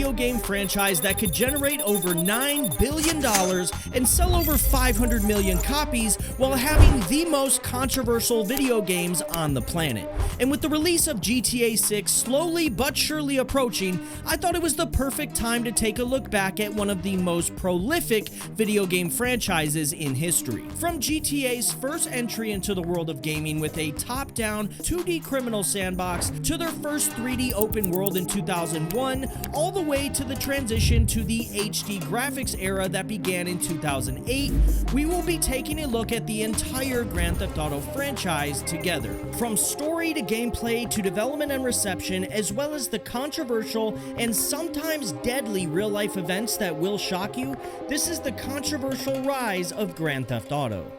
video game franchise that could generate over $9 billion and sell over 500 million copies while having the most controversial video games on the planet. And with the release of GTA 6 slowly but surely approaching, I thought it was the perfect time to take a look back at one of the most prolific video game franchises in history. From GTA's first entry into the world of gaming with a top-down 2D criminal sandbox to their first 3D open world in 2001, all the way to the transition to the HD graphics era that began in 2008, we will be taking a look at the entire Grand Theft Auto franchise together. From story to gameplay to development and reception, as well as the controversial and sometimes deadly real-life events that will shock you, this is the controversial rise of Grand Theft Auto.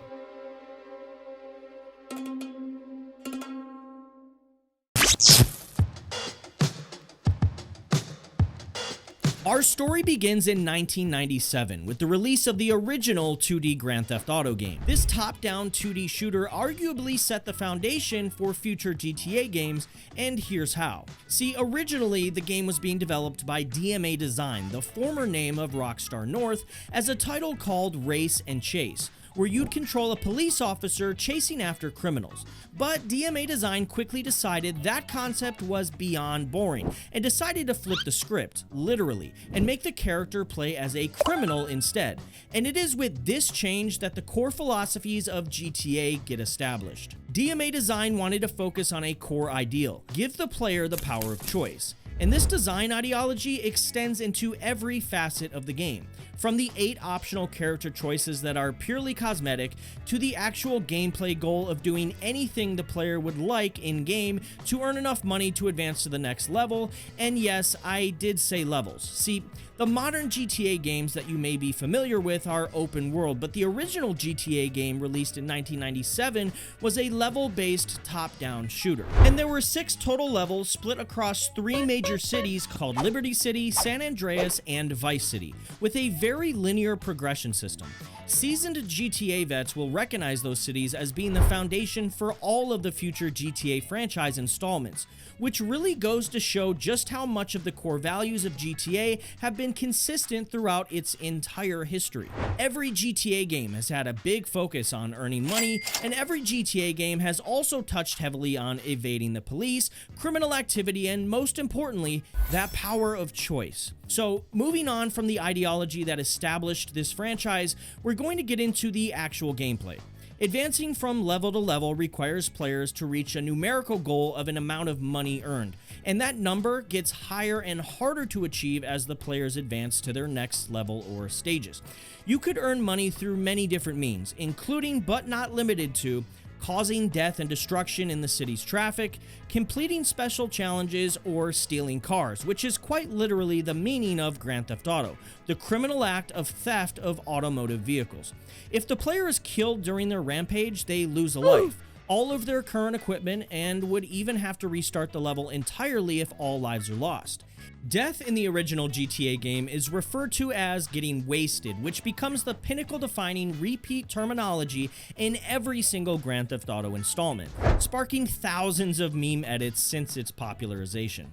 Our story begins in 1997 with the release of the original 2D Grand Theft Auto game. This top-down 2D shooter arguably set the foundation for future GTA games, and here's how. See, originally the game was being developed by DMA Design, the former name of Rockstar North, as a title called Race and Chase, where you'd control a police officer chasing after criminals. But DMA Design quickly decided that concept was beyond boring and decided to flip the script, literally, and make the character play as a criminal instead. And it is with this change that the core philosophies of GTA get established. DMA Design wanted to focus on a core ideal: give the player the power of choice. And this design ideology extends into every facet of the game, from the 8 optional character choices that are purely cosmetic to the actual gameplay goal of doing anything the player would like in-game to earn enough money to advance to the next level. And yes, I did say levels. See, the modern GTA games that you may be familiar with are open world, but the original GTA game released in 1997 was a level-based top-down shooter. And there were 6 total levels split across 3 major cities called Liberty City, San Andreas, and Vice City, with a very linear progression system. Seasoned GTA vets will recognize those cities as being the foundation for all of the future GTA franchise installments, which really goes to show just how much of the core values of GTA have been consistent throughout its entire history. Every GTA game has had a big focus on earning money, and every GTA game has also touched heavily on evading the police, criminal activity, and most importantly, that power of choice. So, moving on from the ideology that established this franchise, we're going to get into the actual gameplay. Advancing from level to level requires players to reach a numerical goal of an amount of money earned, and that number gets higher and harder to achieve as the players advance to their next level or stages. You could earn money through many different means, including but not limited to causing death and destruction in the city's traffic, completing special challenges, or stealing cars, which is quite literally the meaning of Grand Theft Auto, the criminal act of theft of automotive vehicles. If the player is killed during their rampage, they lose a life, all of their current equipment, and would even have to restart the level entirely if all lives are lost. Death in the original GTA game is referred to as getting wasted, which becomes the pinnacle-defining repeat terminology in every single Grand Theft Auto installment, sparking thousands of meme edits since its popularization.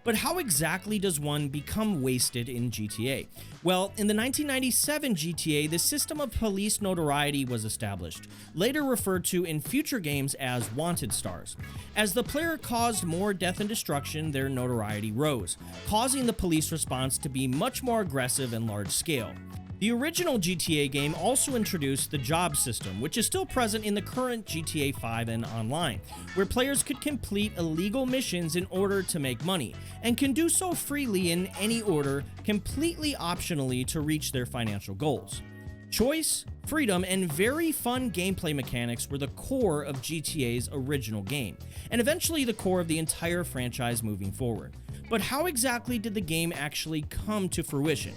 But how exactly does one become wasted in GTA? Well, in the 1997 GTA, the system of police notoriety was established, later referred to in future games as wanted stars. As the player caused more death and destruction, their notoriety rose, causing the police response to be much more aggressive and large scale. The original GTA game also introduced the job system, which is still present in the current GTA 5 and online, where players could complete illegal missions in order to make money, and can do so freely in any order, completely optionally to reach their financial goals. Choice, freedom, and very fun gameplay mechanics were the core of GTA's original game, and eventually the core of the entire franchise moving forward. But how exactly did the game actually come to fruition?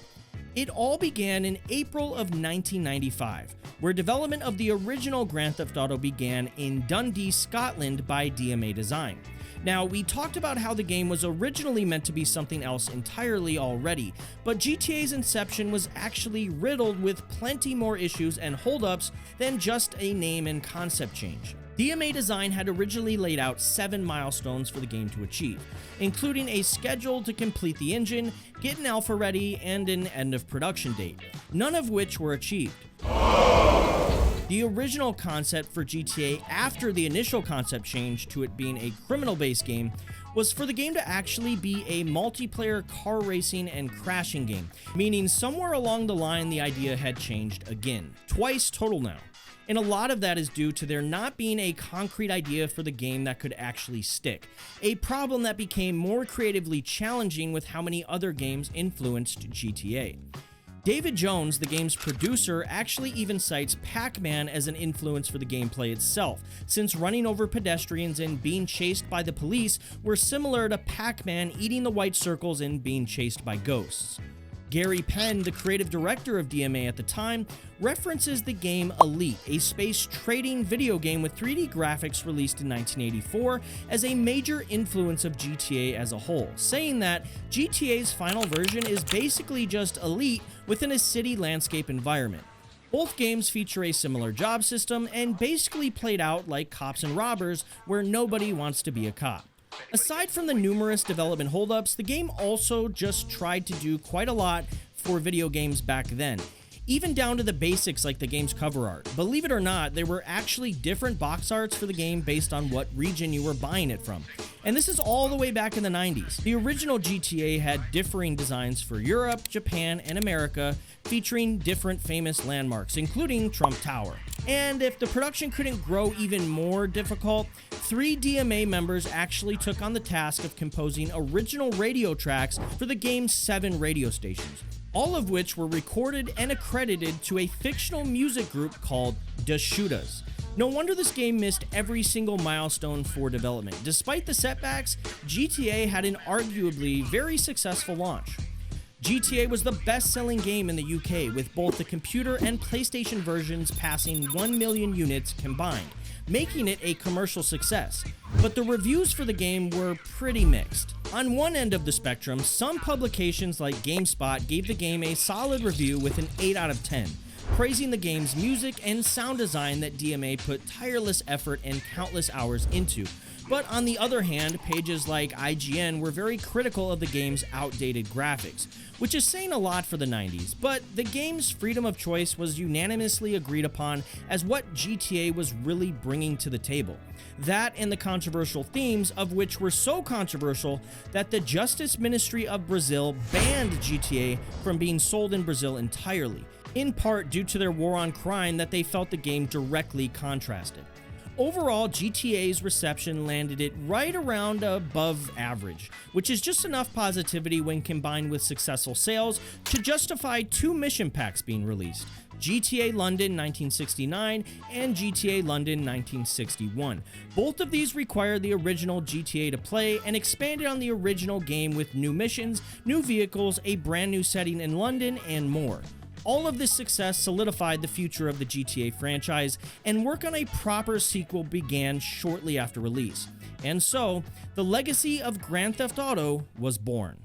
It all began in April of 1995, where development of the original Grand Theft Auto began in Dundee, Scotland by DMA Design. Now, we talked about how the game was originally meant to be something else entirely already, but GTA's inception was actually riddled with plenty more issues and holdups than just a name and concept change. DMA Design had originally laid out 7 milestones for the game to achieve, including a schedule to complete the engine, get an alpha ready, and an end of production date, none of which were achieved. The original concept for GTA after the initial concept change to it being a criminal-based game was for the game to actually be a multiplayer car racing and crashing game, meaning somewhere along the line the idea had changed again, twice total now. And a lot of that is due to there not being a concrete idea for the game that could actually stick, a problem that became more creatively challenging with how many other games influenced GTA. David Jones, the game's producer, actually even cites Pac-Man as an influence for the gameplay itself, since running over pedestrians and being chased by the police were similar to Pac-Man eating the white circles and being chased by ghosts. Gary Penn, the creative director of DMA at the time, references the game Elite, a space trading video game with 3D graphics released in 1984, as a major influence of GTA as a whole, saying that GTA's final version is basically just Elite within a city landscape environment. Both games feature a similar job system and basically played out like Cops and Robbers, where nobody wants to be a cop. Aside from the numerous development holdups, the game also just tried to do quite a lot for video games back then, even down to the basics like the game's cover art. Believe it or not, there were actually different box arts for the game based on what region you were buying it from. And this is all the way back in the 90s. The original GTA had differing designs for Europe, Japan, and America, featuring different famous landmarks, including Trump Tower. And if the production couldn't grow even more difficult, 3 DMA members actually took on the task of composing original radio tracks for the game's 7 radio stations, all of which were recorded and accredited to a fictional music group called The Shootas. No wonder this game missed every single milestone for development. Despite the setbacks, GTA had an arguably very successful launch. GTA was the best-selling game in the UK, with both the computer and PlayStation versions passing 1 million units combined, making it a commercial success. But the reviews for the game were pretty mixed. On one end of the spectrum, some publications like GameSpot gave the game a solid review with an 8 out of 10, praising the game's music and sound design that DMA put tireless effort and countless hours into. But on the other hand, pages like IGN were very critical of the game's outdated graphics, which is saying a lot for the 90s, but the game's freedom of choice was unanimously agreed upon as what GTA was really bringing to the table. That and the controversial themes, of which were so controversial that the Justice Ministry of Brazil banned GTA from being sold in Brazil entirely, in part due to their war on crime that they felt the game directly contrasted. Overall, GTA's reception landed it right around above average, which is just enough positivity when combined with successful sales to justify 2 mission packs being released: GTA London 1969 and GTA London 1961. Both of these required the original GTA to play and expanded on the original game with new missions, new vehicles, a brand new setting in London, and more. All of this success solidified the future of the GTA franchise, and work on a proper sequel began shortly after release. And so, the legacy of Grand Theft Auto was born.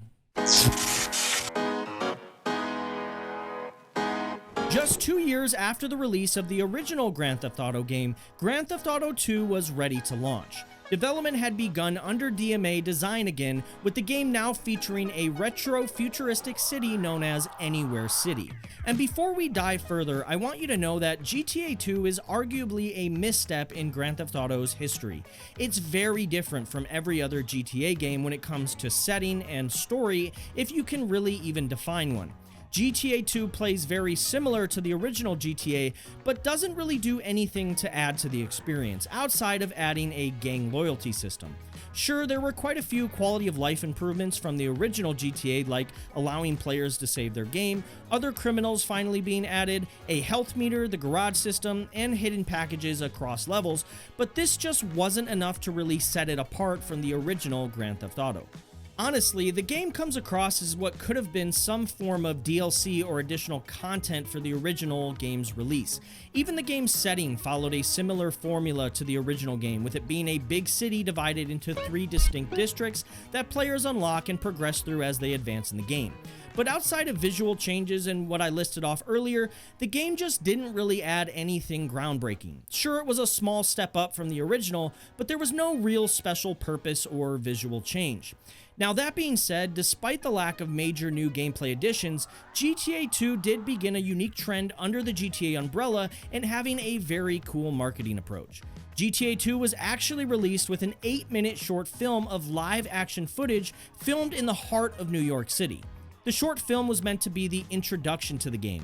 Just 2 years after the release of the original Grand Theft Auto game, Grand Theft Auto 2 was ready to launch. Development had begun under DMA Design again, with the game now featuring a retro-futuristic city known as Anywhere City. And before we dive further, I want you to know that GTA 2 is arguably a misstep in Grand Theft Auto's history. It's very different from every other GTA game when it comes to setting and story, if you can really even define one. GTA 2 plays very similar to the original GTA, but doesn't really do anything to add to the experience, outside of adding a gang loyalty system. Sure, there were quite a few quality of life improvements from the original GTA, like allowing players to save their game, other criminals finally being added, a health meter, the garage system, and hidden packages across levels, but this just wasn't enough to really set it apart from the original Grand Theft Auto. Honestly, the game comes across as what could have been some form of DLC or additional content for the original game's release. Even the game's setting followed a similar formula to the original game, with it being a big city divided into 3 distinct districts that players unlock and progress through as they advance in the game. But outside of visual changes and what I listed off earlier, the game just didn't really add anything groundbreaking. Sure, it was a small step up from the original, but there was no real special purpose or visual change. Now that being said, despite the lack of major new gameplay additions, GTA 2 did begin a unique trend under the GTA umbrella and having a very cool marketing approach. GTA 2 was actually released with an 8-minute short film of live action footage filmed in the heart of New York City. The short film was meant to be the introduction to the game,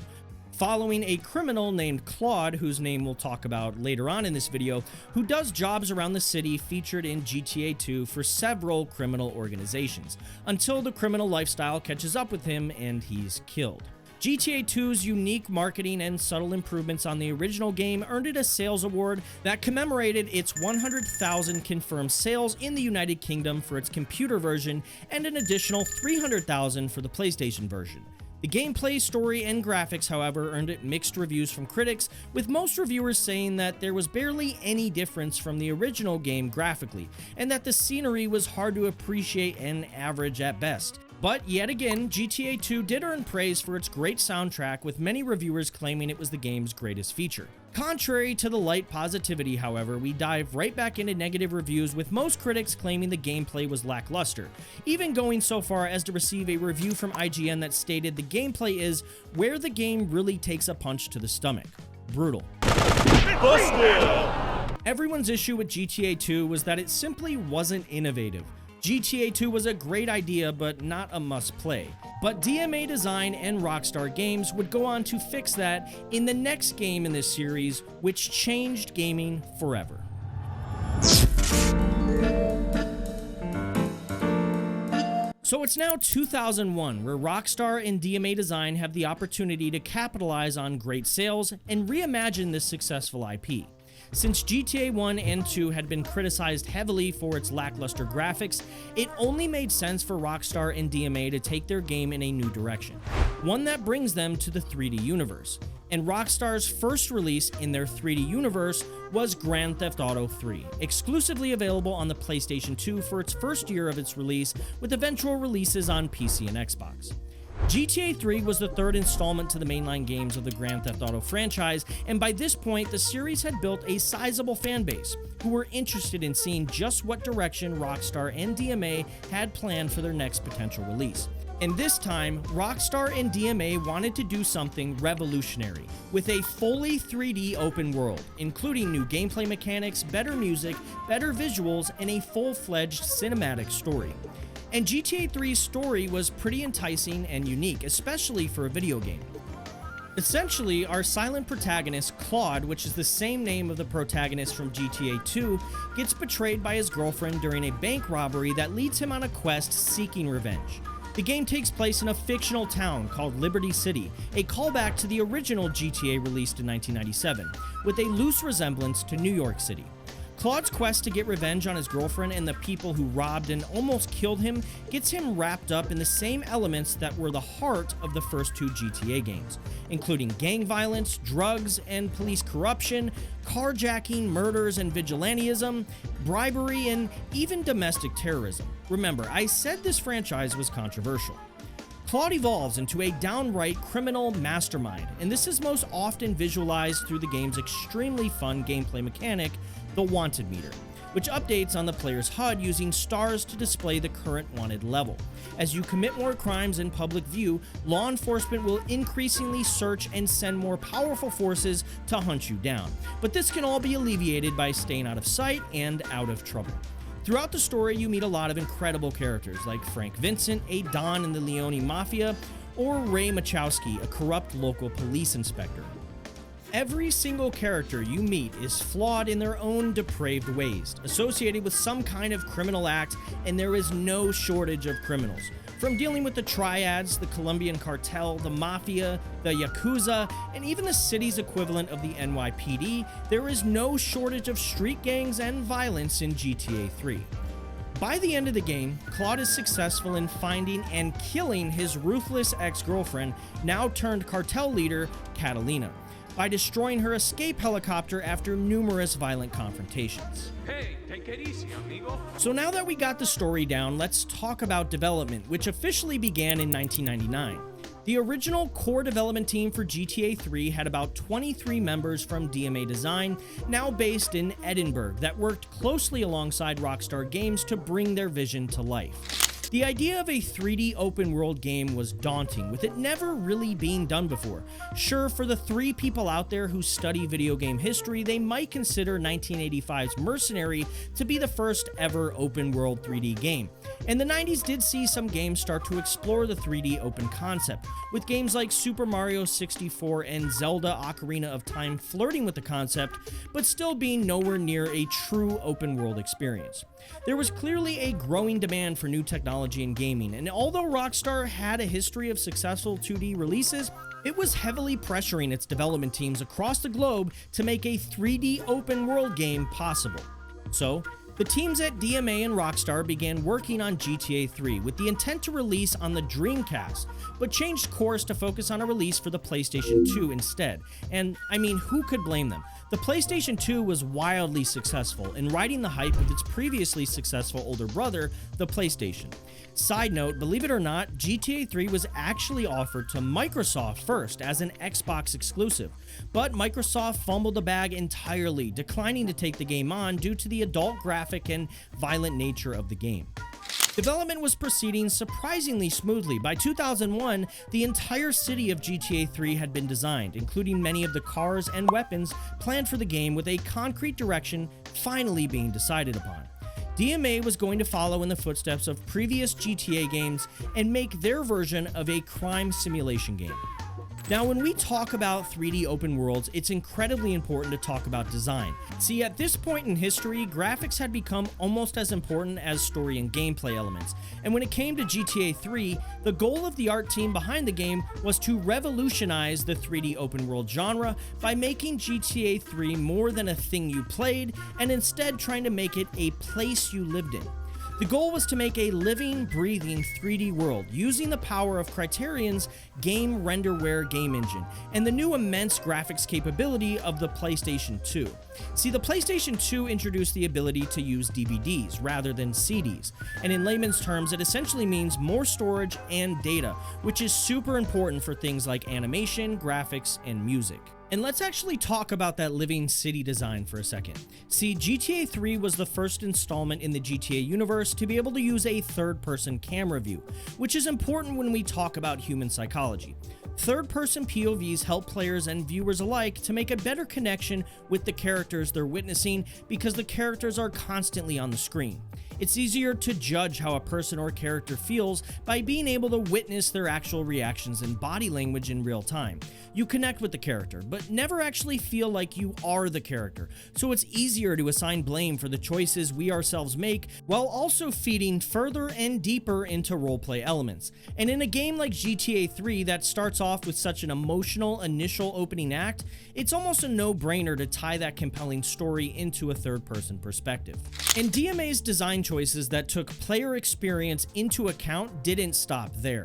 following a criminal named Claude, whose name we'll talk about later on in this video, who does jobs around the city featured in GTA 2 for several criminal organizations, until the criminal lifestyle catches up with him and he's killed. GTA 2's unique marketing and subtle improvements on the original game earned it a sales award that commemorated its 100,000 confirmed sales in the United Kingdom for its computer version and an additional 300,000 for the PlayStation version. The gameplay, story, and graphics, however, earned it mixed reviews from critics, with most reviewers saying that there was barely any difference from the original game graphically, and that the scenery was hard to appreciate and average at best. But yet again, GTA 2 did earn praise for its great soundtrack, with many reviewers claiming it was the game's greatest feature. Contrary to the light positivity, however, we dive right back into negative reviews, with most critics claiming the gameplay was lackluster, even going so far as to receive a review from IGN that stated the gameplay is where the game really takes a punch to the stomach. Brutal. Everyone's issue with GTA 2 was that it simply wasn't innovative. GTA 2 was a great idea, but not a must-play. But DMA Design and Rockstar Games would go on to fix that in the next game in this series, which changed gaming forever. So it's now 2001, where Rockstar and DMA Design have the opportunity to capitalize on great sales and reimagine this successful IP. Since GTA 1 and 2 had been criticized heavily for its lackluster graphics, it only made sense for Rockstar and DMA to take their game in a new direction, one that brings them to the 3D universe. And Rockstar's first release in their 3D universe was Grand Theft Auto 3, exclusively available on the PlayStation 2 for its first year of its release, with eventual releases on PC and Xbox. GTA 3 was the third installment to the mainline games of the Grand Theft Auto franchise, and by this point, the series had built a sizable fan base who were interested in seeing just what direction Rockstar and DMA had planned for their next potential release. And this time, Rockstar and DMA wanted to do something revolutionary, with a fully 3D open world, including new gameplay mechanics, better music, better visuals, and a full-fledged cinematic story. And GTA 3's story was pretty enticing and unique, especially for a video game. Essentially, our silent protagonist, Claude, which is the same name of the protagonist from GTA 2, gets betrayed by his girlfriend during a bank robbery that leads him on a quest seeking revenge. The game takes place in a fictional town called Liberty City, a callback to the original GTA released in 1997, with a loose resemblance to New York City. Claude's quest to get revenge on his girlfriend and the people who robbed and almost killed him gets him wrapped up in the same elements that were the heart of the first two GTA games, including gang violence, drugs and police corruption, carjacking, murders and vigilantism, bribery, and even domestic terrorism. Remember, I said this franchise was controversial. Claude evolves into a downright criminal mastermind, and this is most often visualized through the game's extremely fun gameplay mechanic, the Wanted meter, which updates on the player's HUD using stars to display the current wanted level. As you commit more crimes in public view, law enforcement will increasingly search and send more powerful forces to hunt you down, but this can all be alleviated by staying out of sight and out of trouble. Throughout the story, you meet a lot of incredible characters like Frank Vincent, a Don in the Leone Mafia, or Ray Machowski, a corrupt local police inspector. Every single character you meet is flawed in their own depraved ways, associated with some kind of criminal act, and there is no shortage of criminals. From dealing with the triads, the Colombian cartel, the mafia, the Yakuza, and even the city's equivalent of the NYPD, there is no shortage of street gangs and violence in GTA 3. By the end of the game, Claude is successful in finding and killing his ruthless ex-girlfriend, now turned cartel leader, Catalina. by destroying her escape helicopter after numerous violent confrontations. Hey, take it easy, amigo. So now that we got the story down, let's talk about development, which officially began in 1999. The original core development team for GTA 3 had about 23 members from DMA Design, now based in Edinburgh, that worked closely alongside Rockstar Games to bring their vision to life. The idea of a 3D open world game was daunting, with it never really being done before. Sure, for the 3 people out there who study video game history, they might consider 1985's Mercenary to be the first ever open world 3D game. And the 90s did see some games start to explore the 3D open concept, with games like Super Mario 64 and Zelda Ocarina of Time flirting with the concept, but still being nowhere near a true open world experience. There was clearly a growing demand for new technology in gaming, and although Rockstar had a history of successful 2D releases, it was heavily pressuring its development teams across the globe to make a 3D open world game possible. So, the teams at DMA and Rockstar began working on GTA 3 with the intent to release on the Dreamcast, but changed course to focus on a release for the PlayStation 2 instead. And I mean, who could blame them? The PlayStation 2 was wildly successful in riding the hype of its previously successful older brother, the PlayStation. Side note, believe it or not, GTA 3 was actually offered to Microsoft first as an Xbox exclusive, but Microsoft fumbled the bag entirely, declining to take the game on due to the adult graphic and violent nature of the game. Development was proceeding surprisingly smoothly. By 2001, the entire city of GTA 3 had been designed, including many of the cars and weapons planned for the game, with a concrete direction finally being decided upon. DMA was going to follow in the footsteps of previous GTA games and make their version of a crime simulation game. Now, when we talk about 3D open worlds, it's incredibly important to talk about design. See, at this point in history, graphics had become almost as important as story and gameplay elements. And when it came to GTA 3, the goal of the art team behind the game was to revolutionize the 3D open world genre by making GTA 3 more than a thing you played, and instead trying to make it a place you lived in. The goal was to make a living, breathing 3D world using the power of Criterion's game renderware game engine and the new immense graphics capability of the PlayStation 2. See, the PlayStation 2 introduced the ability to use DVDs rather than CDs, and in layman's terms, it essentially means more storage and data, which is super important for things like animation, graphics, and music. And let's actually talk about that living city design for a second. See, GTA 3 was the first installment in the GTA universe to be able to use a third-person camera view, which is important when we talk about human psychology. Third-person POVs help players and viewers alike to make a better connection with the characters they're witnessing because the characters are constantly on the screen. It's easier to judge how a person or character feels by being able to witness their actual reactions and body language in real time. You connect with the character, but never actually feel like you are the character, so it's easier to assign blame for the choices we ourselves make, while also feeding further and deeper into roleplay elements. And in a game like GTA 3 that starts off with such an emotional initial opening act, it's almost a no-brainer to tie that compelling story into a third-person perspective. And DMA's design choices that took player experience into account didn't stop there.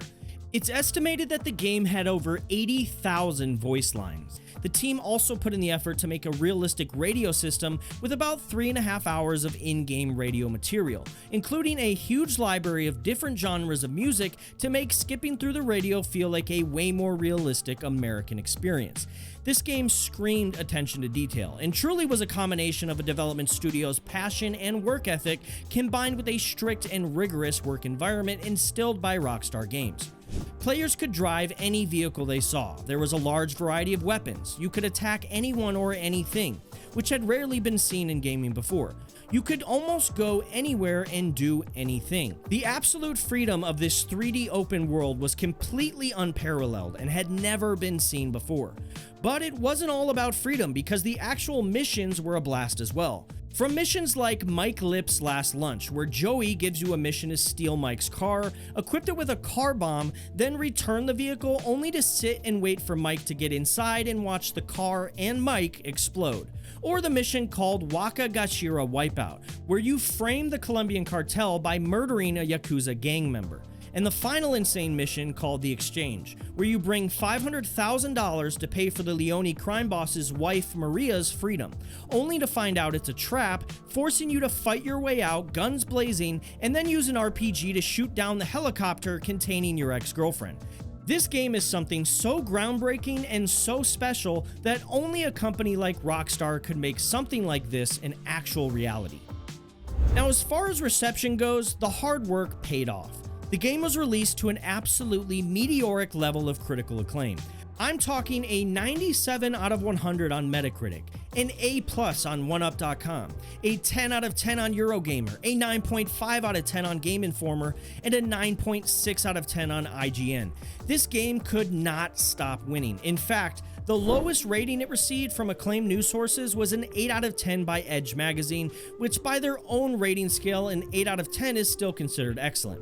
It's estimated that the game had over 80,000 voice lines. The team also put in the effort to make a realistic radio system with about 3.5 hours of in-game radio material, including a huge library of different genres of music to make skipping through the radio feel like a way more realistic American experience. This game screamed attention to detail and truly was a combination of a development studio's passion and work ethic combined with a strict and rigorous work environment instilled by Rockstar Games. Players could drive any vehicle they saw. There was a large variety of weapons. You could attack anyone or anything, which had rarely been seen in gaming before. You could almost go anywhere and do anything. The absolute freedom of this 3D open world was completely unparalleled and had never been seen before. But it wasn't all about freedom, because the actual missions were a blast as well. From missions like Mike Lip's Last Lunch, where Joey gives you a mission to steal Mike's car, equip it with a car bomb, then return the vehicle only to sit and wait for Mike to get inside and watch the car and Mike explode. Or the mission called Waka Gashira Wipeout, where you frame the Colombian cartel by murdering a Yakuza gang member. and the final insane mission called The Exchange, where you bring $500,000 to pay for the Leone crime boss's wife Maria's freedom, only to find out it's a trap, forcing you to fight your way out, guns blazing, and then use an RPG to shoot down the helicopter containing your ex-girlfriend. This game is something so groundbreaking and so special that only a company like Rockstar could make something like this an actual reality. Now, as far as reception goes, the hard work paid off. The game was released to an absolutely meteoric level of critical acclaim. I'm talking a 97 out of 100 on Metacritic, an A+ on 1UP.com, a 10 out of 10 on Eurogamer, a 9.5 out of 10 on Game Informer, and a 9.6 out of 10 on IGN. This game could not stop winning. In fact, the lowest rating it received from acclaimed news sources was an 8 out of 10 by Edge magazine, which by their own rating scale, an 8 out of 10 is still considered excellent.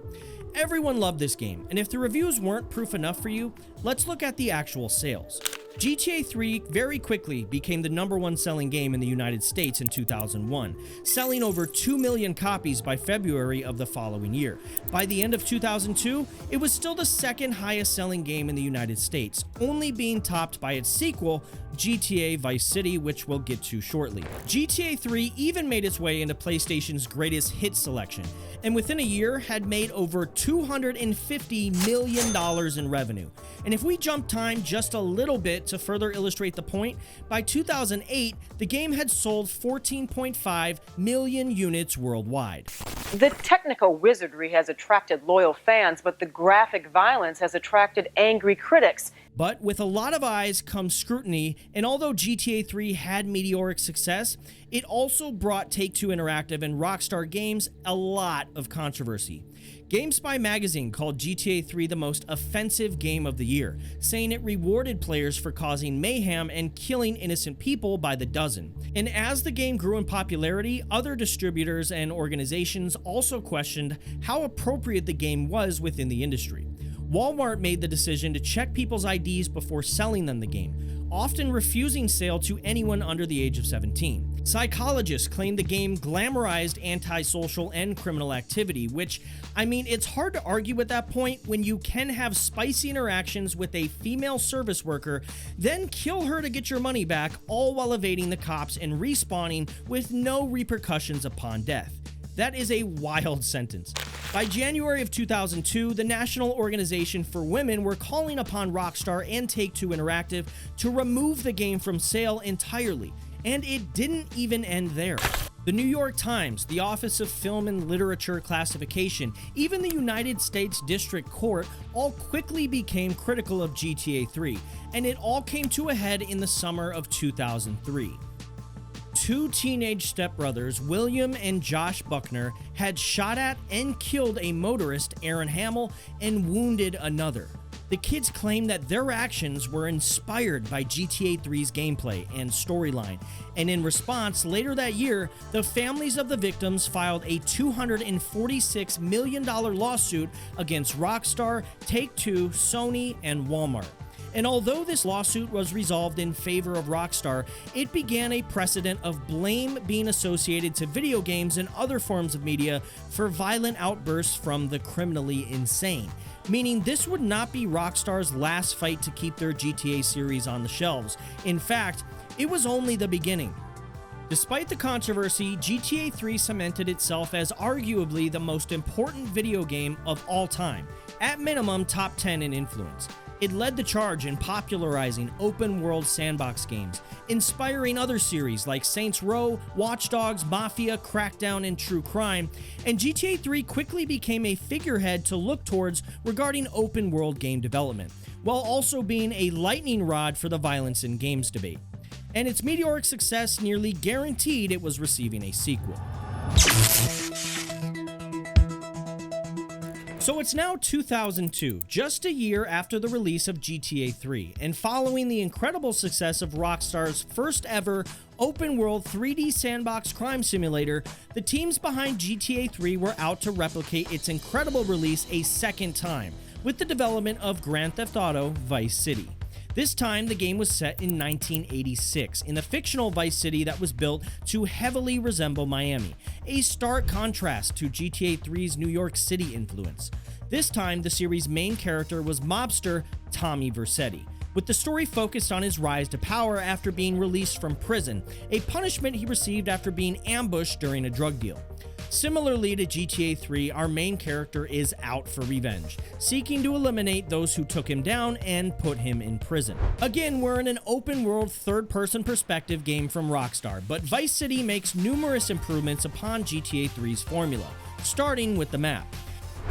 Everyone loved this game, and if the reviews weren't proof enough for you, let's look at the actual sales. GTA 3 very quickly became the #1 selling game in the United States in 2001, selling over 2 million copies by February of the following year. By the end of 2002, it was still the second highest selling game in the United States, only being topped by its sequel, GTA Vice City, which we'll get to shortly. GTA 3 even made its way into PlayStation's greatest hits selection, and within a year had made over $250 million in revenue. And if we jump time just a little bit to further illustrate the point, by 2008, the game had sold 14.5 million units worldwide. The technical wizardry has attracted loyal fans, but the graphic violence has attracted angry critics. But with a lot of eyes comes scrutiny, and although GTA 3 had meteoric success, it also brought Take-Two Interactive and Rockstar Games a lot of controversy. GameSpy magazine called GTA 3 the most offensive game of the year, saying it rewarded players for causing mayhem and killing innocent people by the dozen. And as the game grew in popularity, other distributors and organizations also questioned how appropriate the game was within the industry. Walmart made the decision to check people's IDs before selling them the game, often refusing sale to anyone under the age of 17. Psychologists claimed the game glamorized antisocial and criminal activity, which, I mean, it's hard to argue at that point when you can have spicy interactions with a female service worker, then kill her to get your money back, all while evading the cops and respawning with no repercussions upon death. That is a wild sentence. By January of 2002, the National Organization for Women were calling upon Rockstar and Take-Two Interactive to remove the game from sale entirely, and it didn't even end there. The New York Times, the Office of Film and Literature Classification, even the United States District Court all quickly became critical of GTA 3, and it all came to a head in the summer of 2003. Two teenage stepbrothers, William and Josh Buckner, had shot at and killed a motorist, Aaron Hamill, and wounded another. The kids claimed that their actions were inspired by GTA 3's gameplay and storyline, and in response, later that year, the families of the victims filed a $246 million lawsuit against Rockstar, Take-Two, Sony, and Walmart. And although this lawsuit was resolved in favor of Rockstar, it began a precedent of blame being associated to video games and other forms of media for violent outbursts from the criminally insane, meaning this would not be Rockstar's last fight to keep their GTA series on the shelves. In fact, it was only the beginning. Despite the controversy, GTA 3 cemented itself as arguably the most important video game of all time, at minimum top 10 in influence. It led the charge in popularizing open-world sandbox games, inspiring other series like Saints Row, Watch Dogs, Mafia, Crackdown, and True Crime, and GTA 3 quickly became a figurehead to look towards regarding open-world game development, while also being a lightning rod for the violence in games debate. And its meteoric success nearly guaranteed it was receiving a sequel. So it's now 2002, just a year after the release of GTA 3, and following the incredible success of Rockstar's first ever open-world 3D sandbox crime simulator, the teams behind GTA 3 were out to replicate its incredible release a second time, with the development of Grand Theft Auto Vice City. This time, the game was set in 1986, in the fictional Vice City that was built to heavily resemble Miami, a stark contrast to GTA 3's New York City influence. This time, the series' main character was mobster Tommy Vercetti, with the story focused on his rise to power after being released from prison, a punishment he received after being ambushed during a drug deal. Similarly to GTA 3, our main character is out for revenge, seeking to eliminate those who took him down and put him in prison. Again, we're in an open-world, third-person perspective game from Rockstar, but Vice City makes numerous improvements upon GTA 3's formula, starting with the map.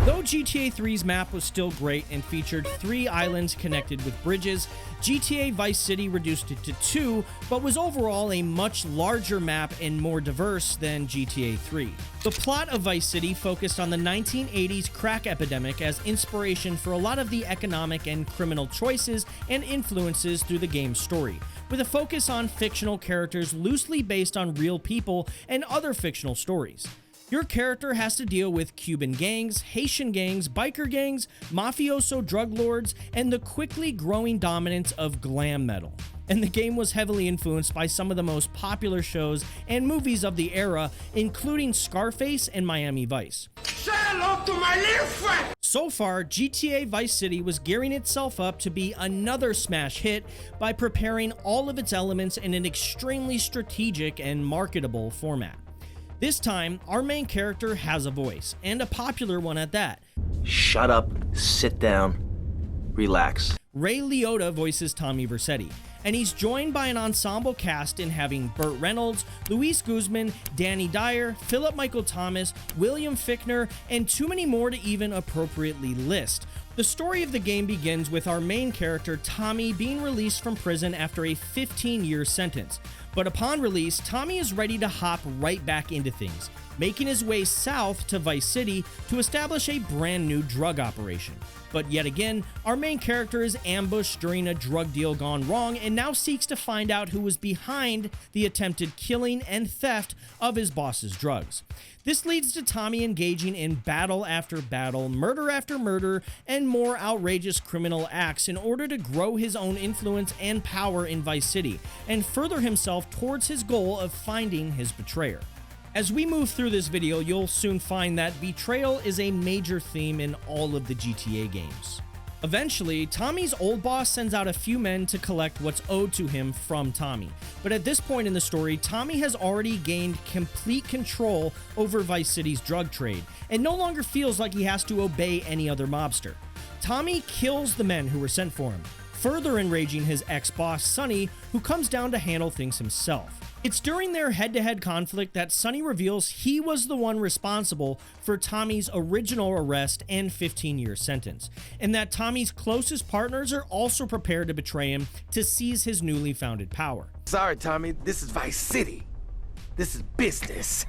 Though GTA 3's map was still great and featured 3 islands connected with bridges, GTA Vice City reduced it to 2, but was overall a much larger map and more diverse than GTA 3. The plot of Vice City focused on the 1980s crack epidemic as inspiration for a lot of the economic and criminal choices and influences through the game's story, with a focus on fictional characters loosely based on real people and other fictional stories. Your character has to deal with Cuban gangs, Haitian gangs, biker gangs, mafioso drug lords, and the quickly growing dominance of glam metal. And the game was heavily influenced by some of the most popular shows and movies of the era, including Scarface and Miami Vice. Say hello to my little friend! So far, GTA Vice City was gearing itself up to be another smash hit by preparing all of its elements in an extremely strategic and marketable format. This time, our main character has a voice, and a popular one at that. Shut up, sit down, relax. Ray Liotta voices Tommy Vercetti, and he's joined by an ensemble cast in having Burt Reynolds, Luis Guzman, Danny Dyer, Philip Michael Thomas, William Fichtner, and too many more to even appropriately list. The story of the game begins with our main character, Tommy, being released from prison after a 15-year sentence. But upon release, Tommy is ready to hop right back into things, making his way south to Vice City to establish a brand new drug operation. But yet again, our main character is ambushed during a drug deal gone wrong and now seeks to find out who was behind the attempted killing and theft of his boss's drugs. This leads to Tommy engaging in battle after battle, murder after murder, and more outrageous criminal acts in order to grow his own influence and power in Vice City, and further himself towards his goal of finding his betrayer. As we move through this video, you'll soon find that betrayal is a major theme in all of the GTA games. Eventually, Tommy's old boss sends out a few men to collect what's owed to him from Tommy. But at this point in the story, Tommy has already gained complete control over Vice City's drug trade, and no longer feels like he has to obey any other mobster. Tommy kills the men who were sent for him, further enraging his ex-boss, Sonny, who comes down to handle things himself. It's during their head-to-head conflict that Sonny reveals he was the one responsible for Tommy's original arrest and 15-year sentence, and that Tommy's closest partners are also prepared to betray him to seize his newly founded power. Sorry, Tommy, this is Vice City. This is business.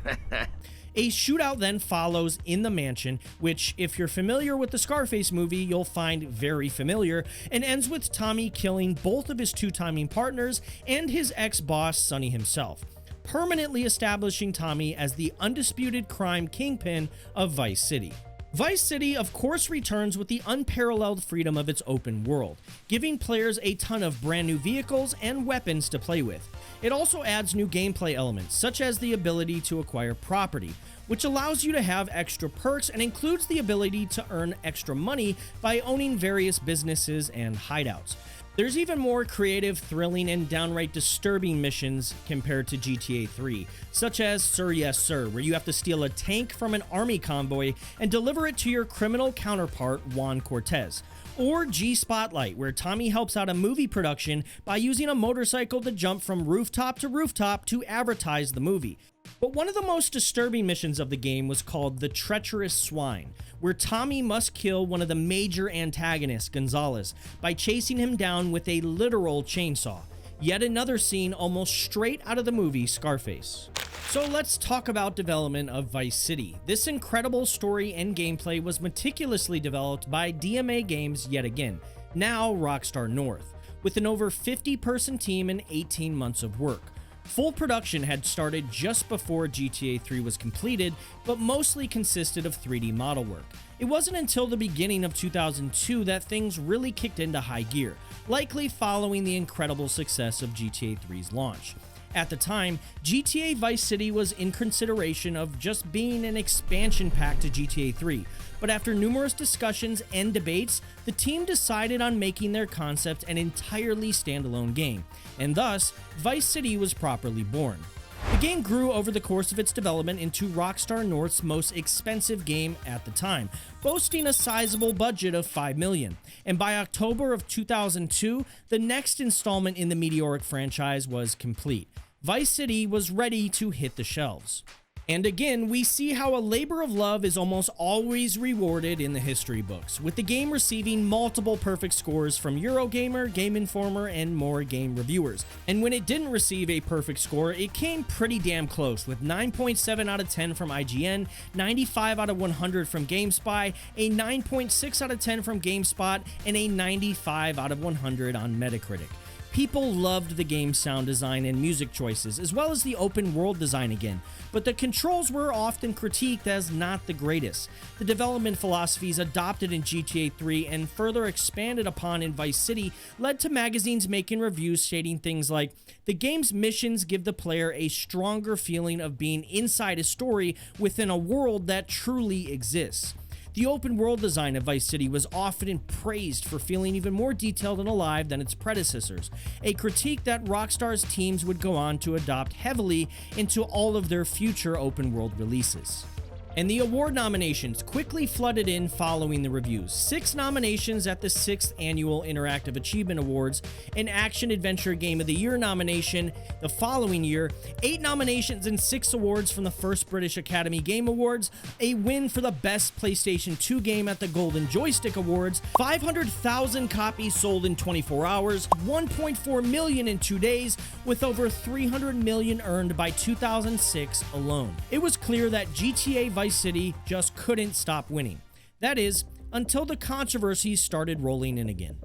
A shootout then follows in the mansion, which, if you're familiar with the Scarface movie, you'll find very familiar, and ends with Tommy killing both of his two-timing partners and his ex-boss, Sonny himself, permanently establishing Tommy as the undisputed crime kingpin of Vice City. Vice City, of course, returns with the unparalleled freedom of its open world, giving players a ton of brand new vehicles and weapons to play with. It also adds new gameplay elements, such as the ability to acquire property, which allows you to have extra perks and includes the ability to earn extra money by owning various businesses and hideouts. There's even more creative, thrilling, and downright disturbing missions compared to GTA 3, such as Sir Yes Sir, where you have to steal a tank from an army convoy and deliver it to your criminal counterpart, Juan Cortez. Or G-Spotlight, where Tommy helps out a movie production by using a motorcycle to jump from rooftop to advertise the movie. But one of the most disturbing missions of the game was called the Treacherous Swine, where Tommy must kill one of the major antagonists, Gonzalez, by chasing him down with a literal chainsaw. Yet another scene almost straight out of the movie Scarface. So let's talk about development of Vice City. This incredible story and gameplay was meticulously developed by DMA Games yet again, now Rockstar North, with an over 50-person team and 18 months of work. Full production had started just before GTA 3 was completed, but mostly consisted of 3D model work. It wasn't until the beginning of 2002 that things really kicked into high gear, likely following the incredible success of GTA 3's launch. At the time, GTA Vice City was in consideration of just being an expansion pack to GTA 3, but after numerous discussions and debates, the team decided on making their concept an entirely standalone game, and thus, Vice City was properly born. The game grew over the course of its development into Rockstar North's most expensive game at the time, boasting a sizable budget of $5 million. And by October of 2002, the next installment in the meteoric franchise was complete. Vice City was ready to hit the shelves. And again, we see how a labor of love is almost always rewarded in the history books, with the game receiving multiple perfect scores from Eurogamer, Game Informer, and more game reviewers. And when it didn't receive a perfect score, it came pretty damn close, with 9.7 out of 10 from IGN, 95 out of 100 from GameSpy, a 9.6 out of 10 from GameSpot, and a 95 out of 100 on Metacritic. People loved the game's sound design and music choices, as well as the open world design again, but the controls were often critiqued as not the greatest. The development philosophies adopted in GTA 3 and further expanded upon in Vice City led to magazines making reviews stating things like, "The game's missions give the player a stronger feeling of being inside a story within a world that truly exists." The open world design of Vice City was often praised for feeling even more detailed and alive than its predecessors, a critique that Rockstar's teams would go on to adopt heavily into all of their future open world releases. And the award nominations quickly flooded in following the reviews. 6 nominations at the 6th Annual Interactive Achievement Awards, an Action Adventure Game of the Year nomination the following year, 8 nominations and 6 awards from the first British Academy Game Awards, a win for the Best PlayStation 2 Game at the Golden Joystick Awards, 500,000 copies sold in 24 hours, 1.4 million in 2 days, with over 300 million earned by 2006 alone. It was clear that GTA Vice City just couldn't stop winning. That is, until the controversies started rolling in again.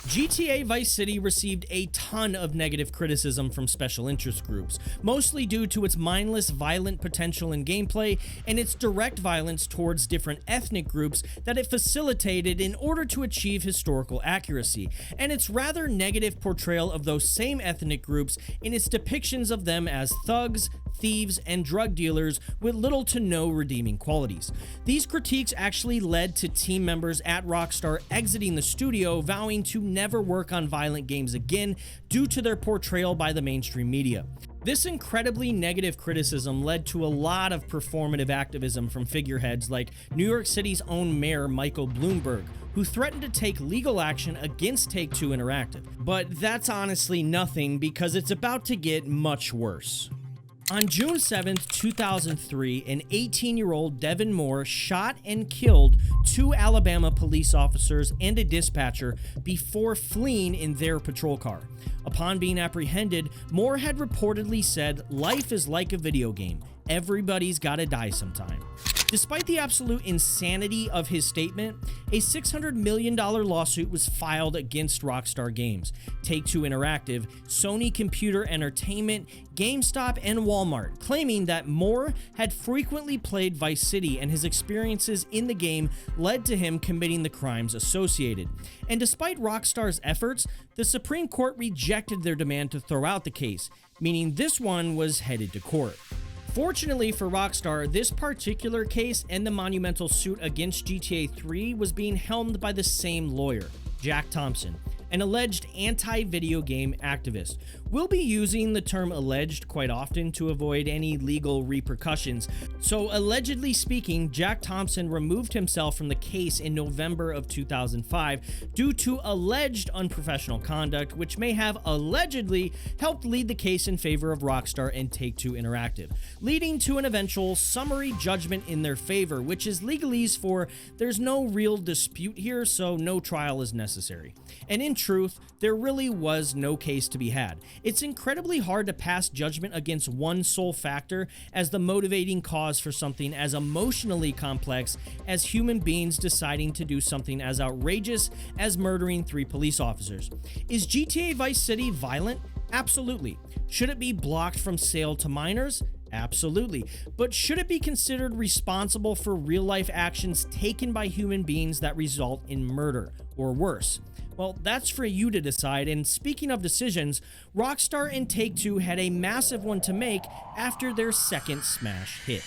GTA Vice City received a ton of negative criticism from special interest groups, mostly due to its mindless violent potential in gameplay and its direct violence towards different ethnic groups that it facilitated in order to achieve historical accuracy, and its rather negative portrayal of those same ethnic groups in its depictions of them as thugs, thieves, and drug dealers with little to no redeeming qualities. These critiques actually led to team members at Rockstar exiting the studio, vowing to never work on violent games again due to their portrayal by the mainstream media. This incredibly negative criticism led to a lot of performative activism from figureheads like New York City's own mayor Michael Bloomberg, who threatened to take legal action against Take-Two Interactive. But that's honestly nothing, because it's about to get much worse. On June 7th, 2003, an 18-year-old Devin Moore shot and killed 2 Alabama police officers and a dispatcher before fleeing in their patrol car. Upon being apprehended, Moore had reportedly said, "Life is like a video game. Everybody's gotta die sometime." Despite the absolute insanity of his statement, a $600 million lawsuit was filed against Rockstar Games, Take-Two Interactive, Sony Computer Entertainment, GameStop, and Walmart, claiming that Moore had frequently played Vice City and his experiences in the game led to him committing the crimes associated. And despite Rockstar's efforts, the Supreme Court rejected their demand to throw out the case, meaning this one was headed to court. Fortunately for Rockstar, this particular case and the monumental suit against GTA 3 was being helmed by the same lawyer, Jack Thompson, an alleged anti-video game activist. We'll be using the term alleged quite often to avoid any legal repercussions. So allegedly speaking, Jack Thompson removed himself from the case in November of 2005 due to alleged unprofessional conduct, which may have allegedly helped lead the case in favor of Rockstar and Take-Two Interactive, leading to an eventual summary judgment in their favor, which is legalese for "there's no real dispute here, so no trial is necessary." And in truth, there really was no case to be had. It's incredibly hard to pass judgment against one sole factor as the motivating cause for something as emotionally complex as human beings deciding to do something as outrageous as murdering 3 police officers. Is GTA Vice City violent? Absolutely. Should it be blocked from sale to minors? Absolutely. But should it be considered responsible for real-life actions taken by human beings that result in murder, or worse? Well, that's for you to decide, and speaking of decisions, Rockstar and Take-Two had a massive one to make after their second smash hit.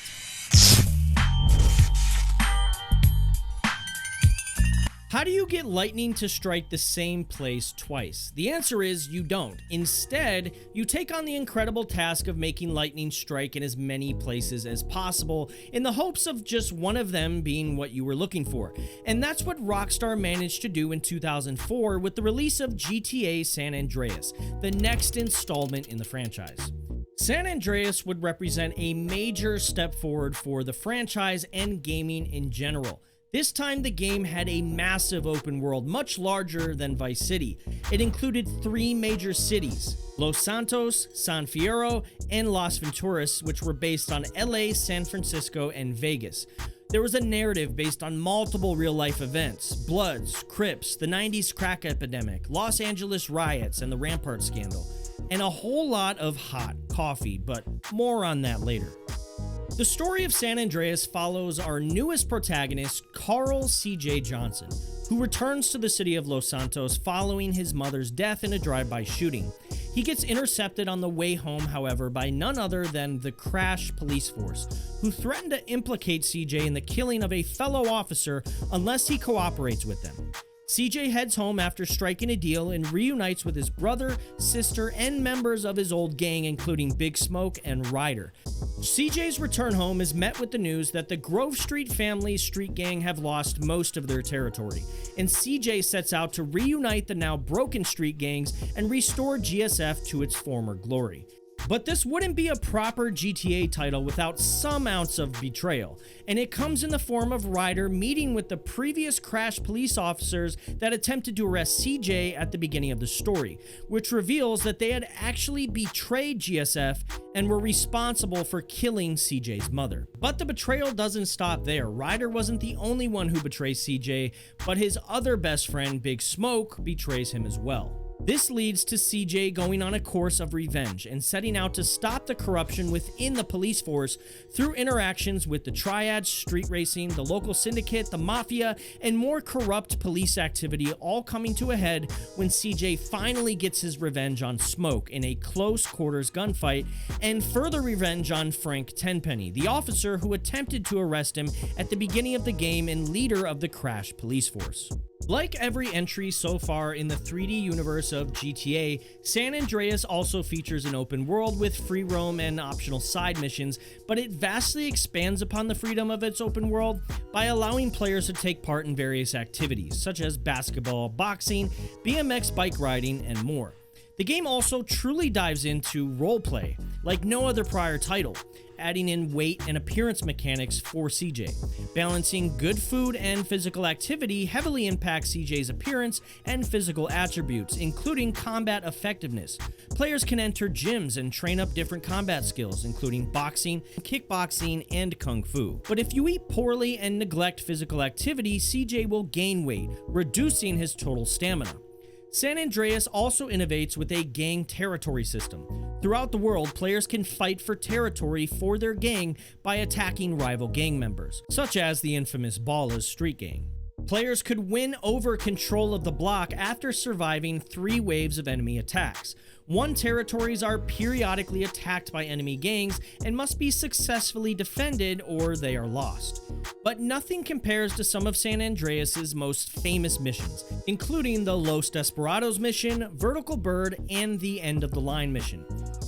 How do you get lightning to strike the same place twice? The answer is you don't. Instead, you take on the incredible task of making lightning strike in as many places as possible in the hopes of just one of them being what you were looking for. And that's what Rockstar managed to do in 2004 with the release of GTA San Andreas, the next installment in the franchise. San Andreas would represent a major step forward for the franchise and gaming in general. This time, the game had a massive open world, much larger than Vice City. It included 3 major cities, Los Santos, San Fierro, and Las Venturas, which were based on LA, San Francisco, and Vegas. There was a narrative based on multiple real-life events: Bloods, Crips, the 90s crack epidemic, Los Angeles riots, and the Rampart scandal, and a whole lot of hot coffee, but more on that later. The story of San Andreas follows our newest protagonist, Carl C.J. Johnson, who returns to the city of Los Santos following his mother's death in a drive-by shooting. He gets intercepted on the way home, however, by none other than the Crash police force, who threaten to implicate CJ in the killing of a fellow officer unless he cooperates with them. CJ heads home after striking a deal and reunites with his brother, sister, and members of his old gang, including Big Smoke and Ryder. CJ's return home is met with the news that the Grove Street family's street gang have lost most of their territory, and CJ sets out to reunite the now broken street gangs and restore GSF to its former glory. But this wouldn't be a proper GTA title without some ounce of betrayal, and it comes in the form of Ryder meeting with the previous Crash police officers that attempted to arrest CJ at the beginning of the story, which reveals that they had actually betrayed GSF and were responsible for killing CJ's mother. But the betrayal doesn't stop there. Ryder wasn't the only one who betrays CJ, but his other best friend, Big Smoke, betrays him as well. This leads to CJ going on a course of revenge and setting out to stop the corruption within the police force through interactions with the Triads, street racing, the local syndicate, the mafia, and more corrupt police activity, all coming to a head when CJ finally gets his revenge on Smoke in a close quarters gunfight, and further revenge on Frank Tenpenny, the officer who attempted to arrest him at the beginning of the game and leader of the Crash police force. Like every entry so far in the 3D universe of GTA, San Andreas also features an open world with free roam and optional side missions, but it vastly expands upon the freedom of its open world by allowing players to take part in various activities, such as basketball, boxing, BMX bike riding, and more. The game also truly dives into roleplay, like no other prior title, adding in weight and appearance mechanics for CJ. Balancing good food and physical activity heavily impacts CJ's appearance and physical attributes, including combat effectiveness. Players can enter gyms and train up different combat skills, including boxing, kickboxing, and kung fu. But if you eat poorly and neglect physical activity, CJ will gain weight, reducing his total stamina. San Andreas also innovates with a gang territory system. Throughout the world, players can fight for territory for their gang by attacking rival gang members, such as the infamous Ballad street gang. Players could win over control of the block after surviving 3 waves of enemy attacks. Territories are periodically attacked by enemy gangs and must be successfully defended or they are lost. But nothing compares to some of San Andreas' most famous missions, including the Los Desperados mission, Vertical Bird, and the End of the Line mission.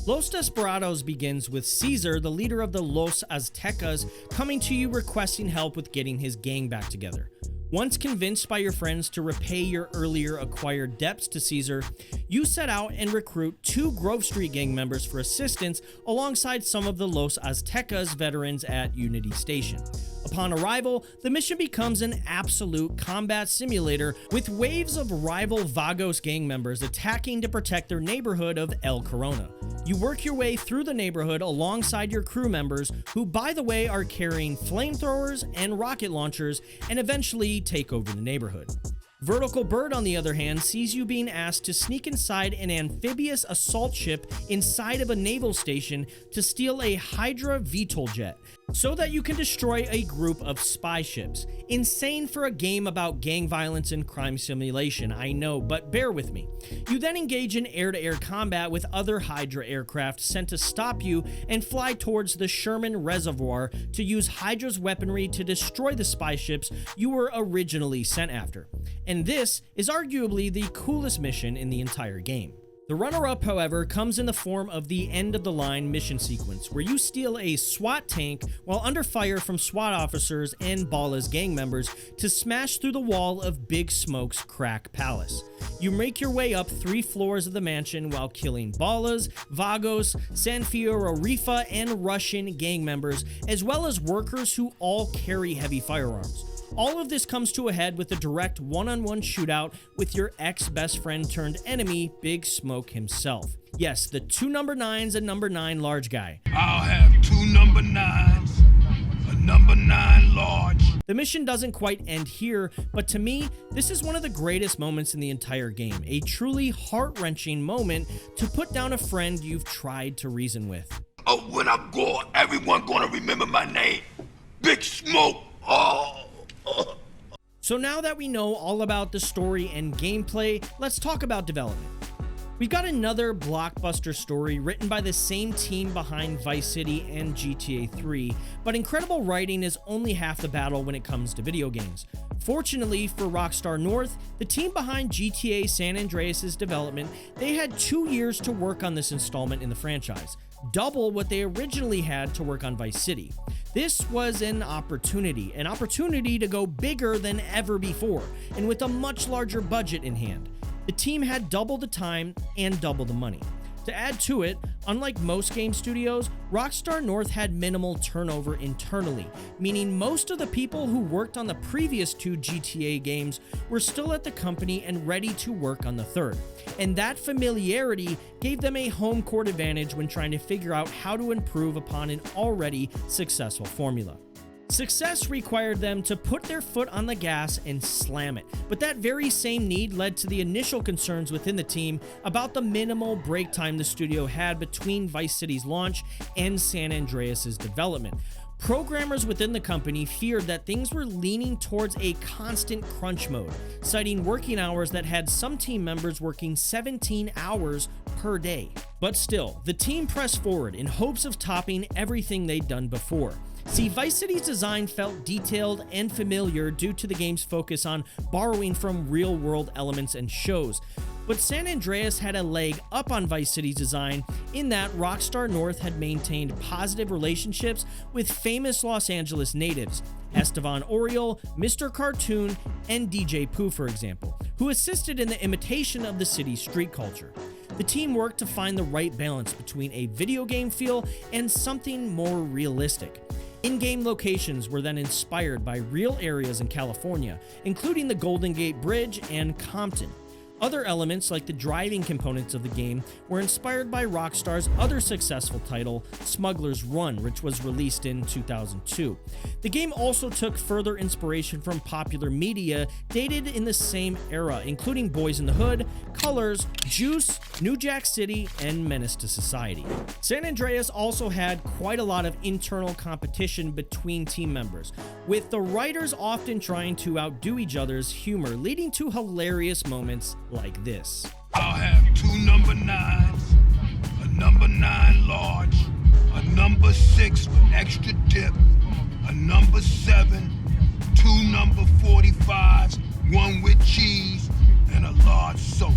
Los Desperados begins with Caesar, the leader of the Los Aztecas, coming to you requesting help with getting his gang back together. Once convinced by your friends to repay your earlier acquired debts to Caesar, you set out and recruit 2 Grove Street gang members for assistance alongside some of the Los Aztecas veterans at Unity Station. Upon arrival, the mission becomes an absolute combat simulator with waves of rival Vagos gang members attacking to protect their neighborhood of El Corona. You work your way through the neighborhood alongside your crew members, who by the way are carrying flamethrowers and rocket launchers, and eventually take over the neighborhood. Vertical Bird, on the other hand, sees you being asked to sneak inside an amphibious assault ship inside of a naval station to steal a Hydra VTOL jet, so that you can destroy a group of spy ships. Insane for a game about gang violence and crime simulation, I know, but bear with me. You then engage in air-to-air combat with other Hydra aircraft sent to stop you and fly towards the Sherman Reservoir to use Hydra's weaponry to destroy the spy ships you were originally sent after. And this is arguably the coolest mission in the entire game. The runner-up, however, comes in the form of the end-of-the-line mission sequence, where you steal a SWAT tank while under fire from SWAT officers and Ballah's gang members to smash through the wall of Big Smoke's crack palace. You make your way up 3 floors of the mansion while killing Ballah's, Vagos, Sanfiora Rifa, and Russian gang members, as well as workers who all carry heavy firearms. All of this comes to a head with a direct one-on-one shootout with your ex-best friend turned enemy, Big Smoke himself. Yes, the 2 number 9s and number 9 large guy. I'll have 2 number 9s, a number 9 large. The mission doesn't quite end here, but to me, this is one of the greatest moments in the entire game. A truly heart-wrenching moment to put down a friend you've tried to reason with. Oh, when I go, everyone gonna remember my name. Big Smoke. Oh. So now that we know all about the story and gameplay, let's talk about development. We've got another blockbuster story written by the same team behind Vice City and GTA 3, but incredible writing is only half the battle when it comes to video games. Fortunately for Rockstar North, the team behind GTA San Andreas' development, they had 2 years to work on this installment in the franchise, double what they originally had to work on Vice City. This was an opportunity to go bigger than ever before, and with a much larger budget in hand. The team had double the time and double the money. To add to it, unlike most game studios, Rockstar North had minimal turnover internally, meaning most of the people who worked on the previous 2 GTA games were still at the company and ready to work on the third. And that familiarity gave them a home court advantage when trying to figure out how to improve upon an already successful formula. Success required them to put their foot on the gas and slam it, but that very same need led to the initial concerns within the team about the minimal break time the studio had between Vice City's launch and San Andreas' development. Programmers within the company feared that things were leaning towards a constant crunch mode, citing working hours that had some team members working 17 hours per day. But still, the team pressed forward in hopes of topping everything they'd done before. See, Vice City's design felt detailed and familiar due to the game's focus on borrowing from real-world elements and shows. But San Andreas had a leg up on Vice City's design in that Rockstar North had maintained positive relationships with famous Los Angeles natives, Estevan Oriol, Mr. Cartoon, and DJ Pooh, for example, who assisted in the imitation of the city's street culture. The team worked to find the right balance between a video game feel and something more realistic. In-game locations were then inspired by real areas in California, including the Golden Gate Bridge and Compton. Other elements, like the driving components of the game, were inspired by Rockstar's other successful title, Smuggler's Run, which was released in 2002. The game also took further inspiration from popular media dated in the same era, including Boys in the Hood, Colors, Juice, New Jack City, and Menace to Society. San Andreas also had quite a lot of internal competition between team members, with the writers often trying to outdo each other's humor, leading to hilarious moments like this. I'll have 2 number 9s, a number 9 large, a number 6 with extra dip, a number 7, 2 number 45s, 1 with cheese, and a large soda.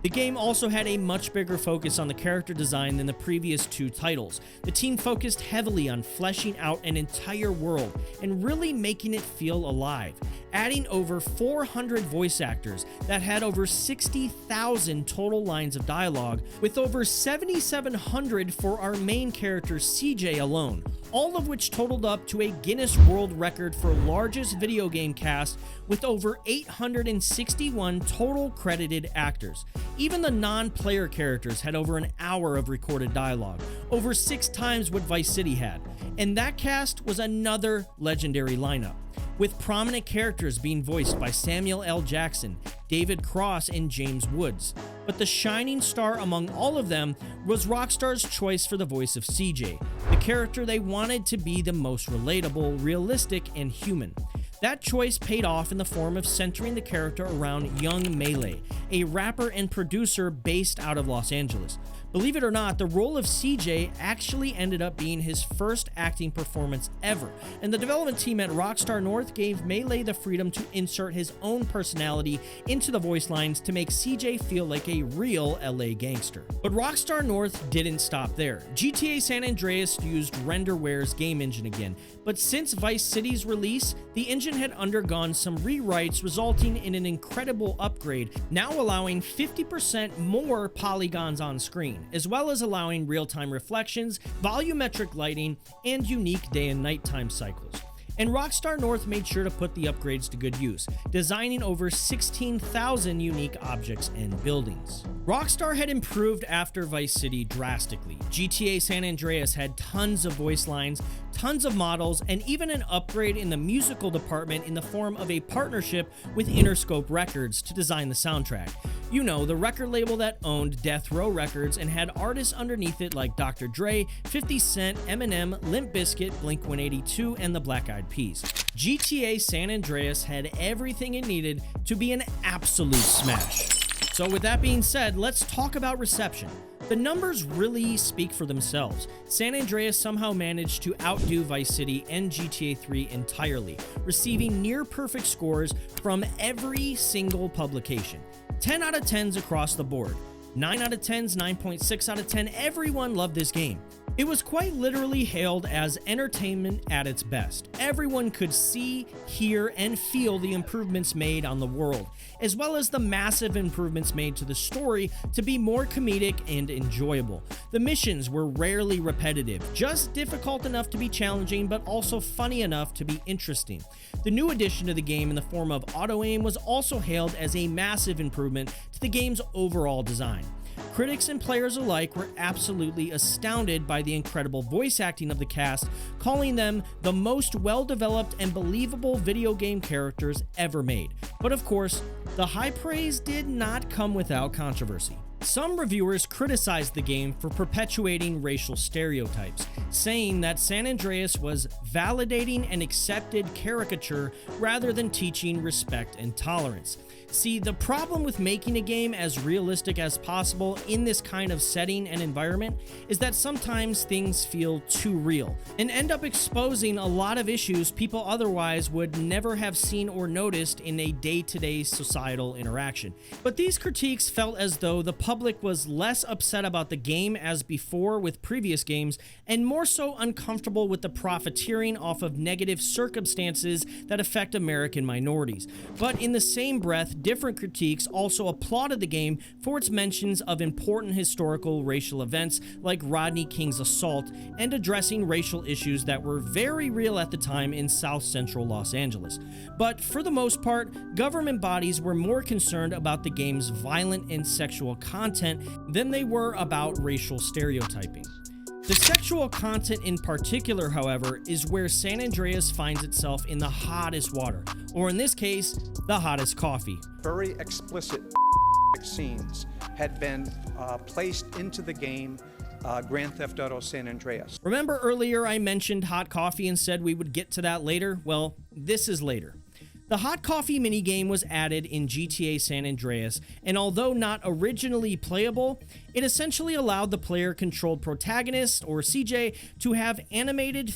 The game also had a much bigger focus on the character design than the previous 2 titles. The team focused heavily on fleshing out an entire world and really making it feel alive, adding over 400 voice actors that had over 60,000 total lines of dialogue, with over 7,700 for our main character CJ alone, all of which totaled up to a Guinness World Record for largest video game cast with over 861 total credited actors. Even the non-player characters had over an hour of recorded dialogue, over 6 times what Vice City had, and that cast was another legendary lineup, with prominent characters being voiced by Samuel L. Jackson, David Cross, and James Woods. but the shining star among all of them was Rockstar's choice for the voice of CJ, the character they wanted to be the most relatable, realistic, and human. That choice paid off in the form of centering the character around young Melee, a rapper and producer based out of Los Angeles. Believe it or not, the role of CJ actually ended up being his first acting performance ever, and the development team at Rockstar North gave Melee the freedom to insert his own personality into the voice lines to make CJ feel like a real LA gangster. But Rockstar North didn't stop there. GTA San Andreas used Renderware's game engine again, but since Vice City's release, the engine had undergone some rewrites, resulting in an incredible upgrade, now allowing 50% more polygons on screen, as well as allowing real-time reflections, volumetric lighting, and unique day and nighttime cycles. And Rockstar North made sure to put the upgrades to good use, designing over 16,000 unique objects and buildings. Rockstar had improved after Vice City drastically. GTA San Andreas had tons of voice lines, tons of models, and even an upgrade in the musical department in the form of a partnership with Interscope Records to design the soundtrack. You know, the record label that owned Death Row Records and had artists underneath it like Dr. Dre, 50 Cent, Eminem, Limp Bizkit, Blink-182, and the Black Eyed Peas. GTA San Andreas had everything it needed to be an absolute smash. So with that being said, let's talk about reception. The numbers really speak for themselves. San Andreas somehow managed to outdo Vice City and GTA 3 entirely, receiving near-perfect scores from every single publication. 10 out of 10s across the board. 9 out of 10s, 9.6 out of 10, everyone loved this game. It was quite literally hailed as entertainment at its best. Everyone could see, hear, and feel the improvements made on the world, as well as the massive improvements made to the story to be more comedic and enjoyable. The missions were rarely repetitive, just difficult enough to be challenging, but also funny enough to be interesting. The new addition to the game in the form of auto-aim was also hailed as a massive improvement to the game's overall design. Critics and players alike were absolutely astounded by the incredible voice acting of the cast, calling them the most well-developed and believable video game characters ever made. But of course, the high praise did not come without controversy. Some reviewers criticized the game for perpetuating racial stereotypes, saying that San Andreas was validating an accepted caricature rather than teaching respect and tolerance. See, the problem with making a game as realistic as possible in this kind of setting and environment is that sometimes things feel too real and end up exposing a lot of issues people otherwise would never have seen or noticed in a day-to-day societal interaction. But these critiques felt as though the public was less upset about the game as before with previous games and more so uncomfortable with the profiteering off of negative circumstances that affect American minorities. But in the same breath, different critiques also applauded the game for its mentions of important historical racial events like Rodney King's assault and addressing racial issues that were very real at the time in South Central Los Angeles. But for the most part, government bodies were more concerned about the game's violent and sexual content than they were about racial stereotyping. The sexual content in particular, however, is where San Andreas finds itself in the hottest water, or in this case, the hottest coffee. Very explicit scenes had been placed into the game Grand Theft Auto San Andreas. Remember earlier I mentioned hot coffee and said we would get to that later? Well, this is later. The hot coffee minigame was added in GTA San Andreas, and although not originally playable, it essentially allowed the player-controlled protagonist, or CJ, to have animated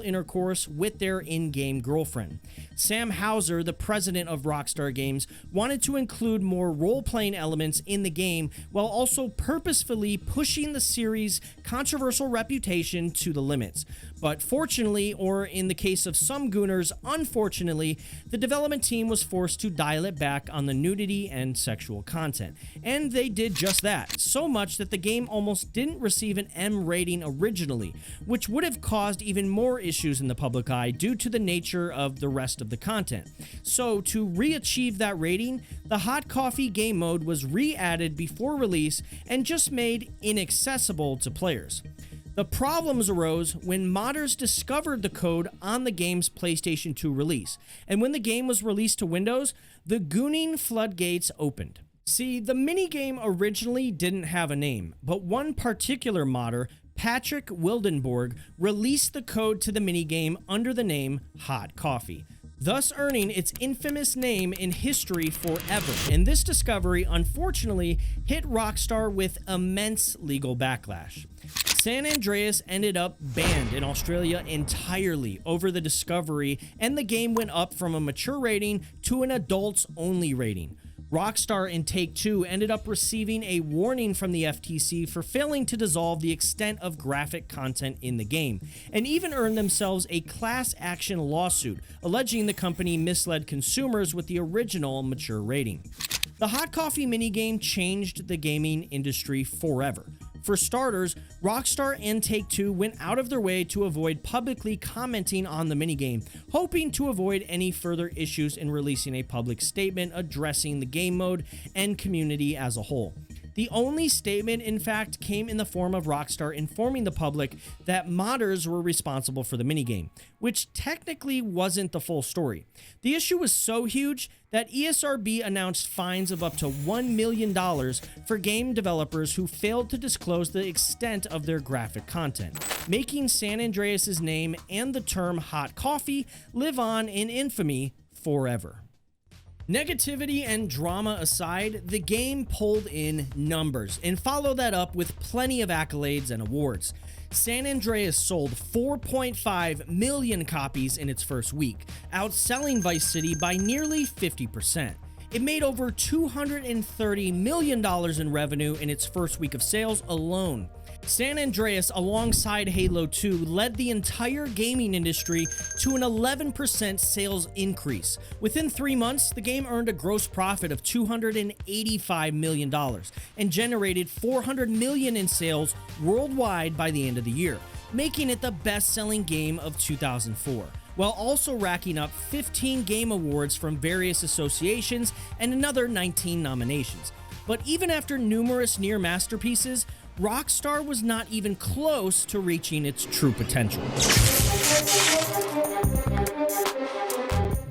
intercourse with their in-game girlfriend. Sam Houser, the president of Rockstar Games, wanted to include more role-playing elements in the game while also purposefully pushing the series' controversial reputation to the limits. But fortunately, or in the case of some gooners, unfortunately, the development team was forced to dial it back on the nudity and sexual content. And they did just that, so much that the game almost didn't receive an M rating originally, which would have caused even more issues in the public eye due to the nature of the rest of the content. So to re-achieve that rating, the hot coffee game mode was re-added before release and just made inaccessible to players. The problems arose when modders discovered the code on the game's PlayStation 2 release, and when the game was released to Windows, the gooning floodgates opened. See, the minigame originally didn't have a name, but one particular modder, Patrick Wildenborg, released the code to the minigame under the name Hot Coffee, thus earning its infamous name in history forever. And this discovery, unfortunately, hit Rockstar with immense legal backlash. San Andreas ended up banned in Australia entirely over the discovery, and the game went up from a mature rating to an adults-only rating. Rockstar and Take-Two ended up receiving a warning from the FTC for failing to dissolve the extent of graphic content in the game, and even earned themselves a class action lawsuit alleging the company misled consumers with the original mature rating. The Hot Coffee minigame changed the gaming industry forever. For starters, Rockstar and Take-Two went out of their way to avoid publicly commenting on the minigame, hoping to avoid any further issues in releasing a public statement addressing the game mode and community as a whole. The only statement, in fact, came in the form of Rockstar informing the public that modders were responsible for the minigame, which technically wasn't the full story. The issue was so huge that ESRB announced fines of up to $1 million for game developers who failed to disclose the extent of their graphic content, making San Andreas' name and the term Hot Coffee live on in infamy forever. Negativity and drama aside, the game pulled in numbers and followed that up with plenty of accolades and awards. San Andreas sold 4.5 million copies in its first week, outselling Vice City by nearly 50%. It made over $230 million in revenue in its first week of sales alone. San Andreas, alongside Halo 2, led the entire gaming industry to an 11% sales increase. Within 3 months, the game earned a gross profit of $285 million and generated $400 million in sales worldwide by the end of the year, making it the best-selling game of 2004. While also racking up 15 game awards from various associations and another 19 nominations. But even after numerous near masterpieces, Rockstar was not even close to reaching its true potential.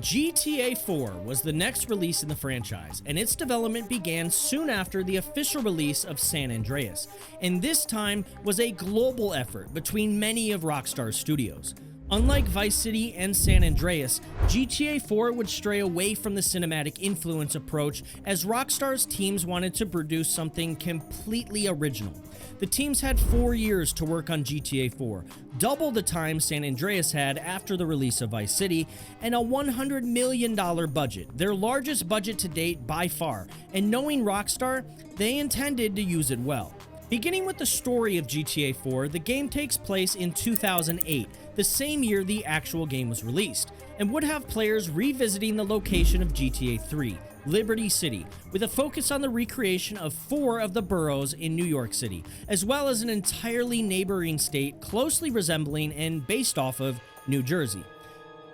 GTA 4 was the next release in the franchise, and its development began soon after the official release of San Andreas, and this time was a global effort between many of Rockstar's studios. Unlike Vice City and San Andreas, GTA 4 would stray away from the cinematic influence approach as Rockstar's teams wanted to produce something completely original. The teams had 4 years to work on GTA 4, double the time San Andreas had after the release of Vice City, and a $100 million budget, their largest budget to date by far, and knowing Rockstar, they intended to use it well. Beginning with the story of GTA 4, the game takes place in 2008, the same year the actual game was released, and would have players revisiting the location of GTA 3, Liberty City, with a focus on the recreation of 4 of the boroughs in New York City, as well as an entirely neighboring state closely resembling and based off of New Jersey.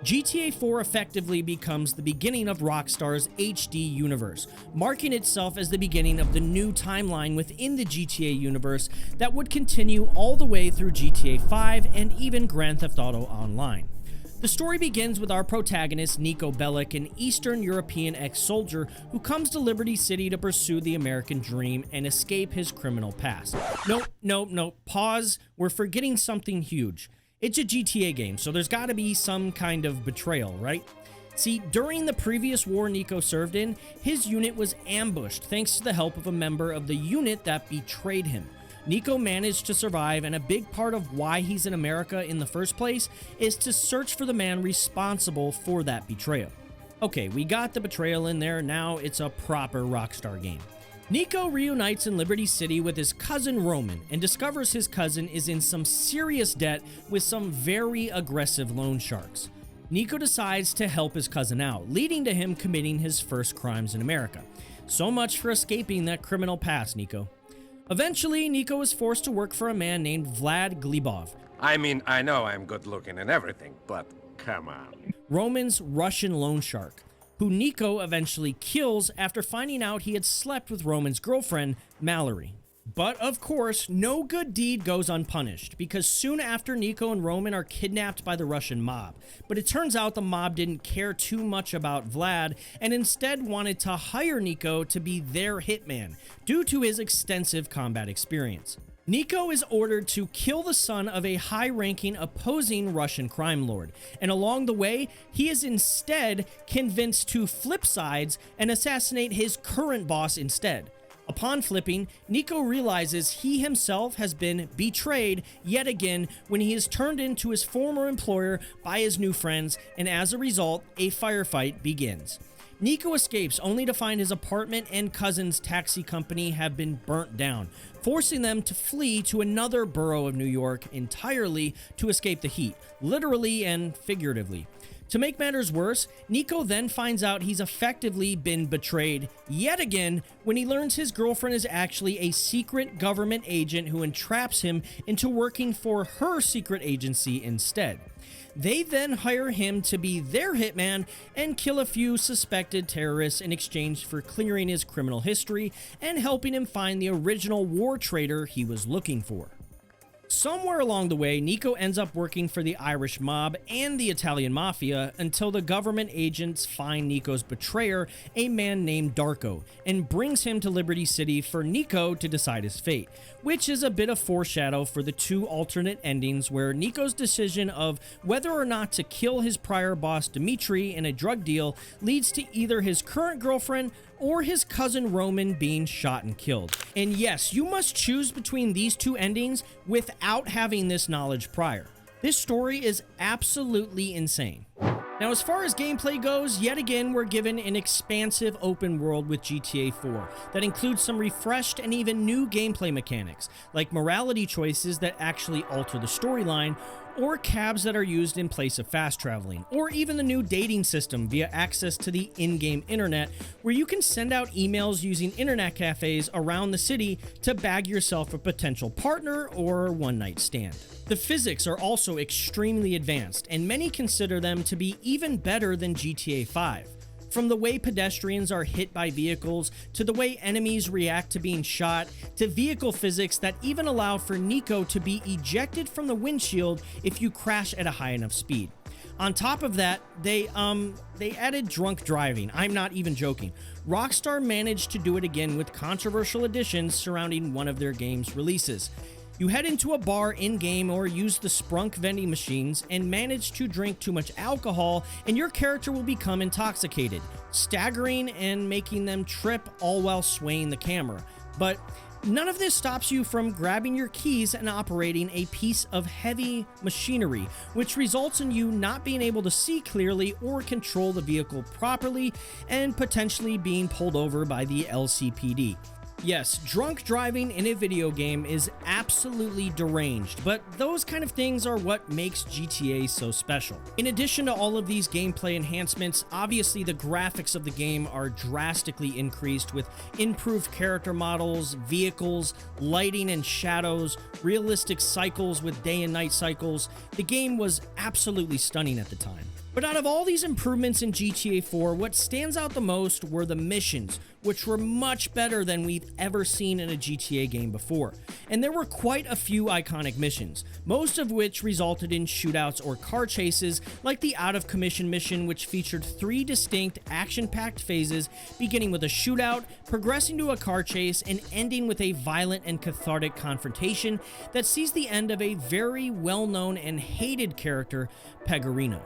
GTA 4 effectively becomes the beginning of Rockstar's HD universe, marking itself as the beginning of the new timeline within the GTA universe that would continue all the way through GTA 5 and even Grand Theft Auto Online. The story begins with our protagonist, Niko Bellic, an Eastern European ex-soldier who comes to Liberty City to pursue the American dream and escape his criminal past. Nope, pause, we're forgetting something huge. It's a GTA game, so there's gotta be some kind of betrayal, right? See, during the previous war Niko served in, his unit was ambushed thanks to the help of a member of the unit that betrayed him. Niko managed to survive, and a big part of why he's in America in the first place is to search for the man responsible for that betrayal. Okay, we got the betrayal in there, now it's a proper Rockstar game. Niko reunites in Liberty City with his cousin Roman and discovers his cousin is in some serious debt with some very aggressive loan sharks. Niko decides to help his cousin out, leading to him committing his first crimes in America. So much for escaping that criminal past, Niko. Eventually, Niko is forced to work for a man named Vlad Glebov. I mean, I know I'm good looking and everything, but come on. Roman's Russian loan shark, who Niko eventually kills after finding out he had slept with Roman's girlfriend, Mallory. But of course, no good deed goes unpunished, because soon after, Nico and Roman are kidnapped by the Russian mob. But it turns out the mob didn't care too much about Vlad and instead wanted to hire Nico to be their hitman due to his extensive combat experience. Nico is ordered to kill the son of a high-ranking opposing Russian crime lord, and along the way, he is instead convinced to flip sides and assassinate his current boss instead. Upon flipping, Nico realizes he himself has been betrayed yet again when he is turned into his former employer by his new friends, and as a result, a firefight begins. Nico escapes only to find his apartment and cousin's taxi company have been burnt down, forcing them to flee to another borough of New York entirely to escape the heat, literally and figuratively. To make matters worse, Nico then finds out he's effectively been betrayed yet again when he learns his girlfriend is actually a secret government agent who entraps him into working for her secret agency instead. They then hire him to be their hitman and kill a few suspected terrorists in exchange for clearing his criminal history and helping him find the original war traitor he was looking for. Somewhere along the way, Nico ends up working for the Irish mob and the Italian mafia until the government agents find Nico's betrayer, a man named Darko, and brings him to Liberty City for Nico to decide his fate, which is a bit of foreshadow for the two alternate endings where Nico's decision of whether or not to kill his prior boss Dmitri in a drug deal leads to either his current girlfriend or his cousin Roman being shot and killed. And yes, you must choose between these two endings without having this knowledge prior. This story is absolutely insane. Now, as far as gameplay goes, yet again, we're given an expansive open world with GTA 4 that includes some refreshed and even new gameplay mechanics, like morality choices that actually alter the storyline, or cabs that are used in place of fast traveling, or even the new dating system via access to the in-game internet, where you can send out emails using internet cafes around the city to bag yourself a potential partner or one-night stand. The physics are also extremely advanced, and many consider them to be even better than GTA 5. From the way pedestrians are hit by vehicles, to the way enemies react to being shot, to vehicle physics that even allow for Nico to be ejected from the windshield if you crash at a high enough speed. On top of that, they added drunk driving. I'm not even joking. Rockstar managed to do it again with controversial additions surrounding one of their game's releases. You head into a bar in-game or use the Sprunk vending machines and manage to drink too much alcohol, and your character will become intoxicated, staggering and making them trip, all while swaying the camera. But none of this stops you from grabbing your keys and operating a piece of heavy machinery, which results in you not being able to see clearly or control the vehicle properly and potentially being pulled over by the LCPD. Yes, drunk driving in a video game is absolutely deranged, but those kind of things are what makes GTA so special. In addition to all of these gameplay enhancements, obviously the graphics of the game are drastically increased with improved character models, vehicles, lighting and shadows, realistic cycles with day and night cycles. The game was absolutely stunning at the time. But out of all these improvements in GTA 4, what stands out the most were the missions, which were much better than we've ever seen in a GTA game before. And there were quite a few iconic missions, most of which resulted in shootouts or car chases, like the Out of Commission mission, which featured 3 distinct action-packed phases, beginning with a shootout, progressing to a car chase, and ending with a violent and cathartic confrontation that sees the end of a very well-known and hated character, Pegorino.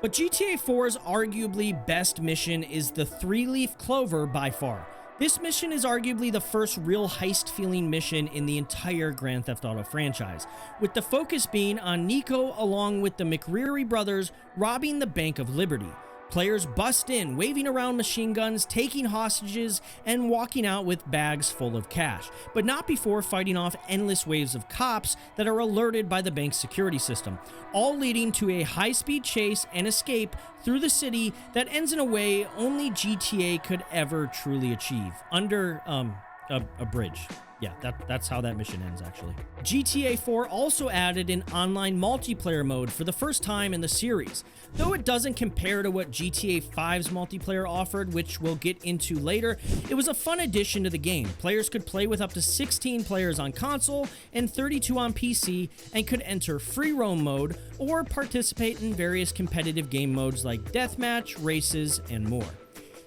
But GTA 4's arguably best mission is the 3-leaf clover by far. This mission is arguably the first real heist-feeling mission in the entire Grand Theft Auto franchise, with the focus being on Nico along with the McReary brothers robbing the Bank of Liberty. Players bust in, waving around machine guns, taking hostages, and walking out with bags full of cash, but not before fighting off endless waves of cops that are alerted by the bank's security system, all leading to a high-speed chase and escape through the city that ends in a way only GTA could ever truly achieve, under a bridge. Yeah, that's how that mission ends, actually. GTA 4 also added an online multiplayer mode for the first time in the series. Though it doesn't compare to what GTA 5's multiplayer offered, which we'll get into later, it was a fun addition to the game. Players could play with up to 16 players on console and 32 on PC, and could enter free roam mode or participate in various competitive game modes like deathmatch, races, and more.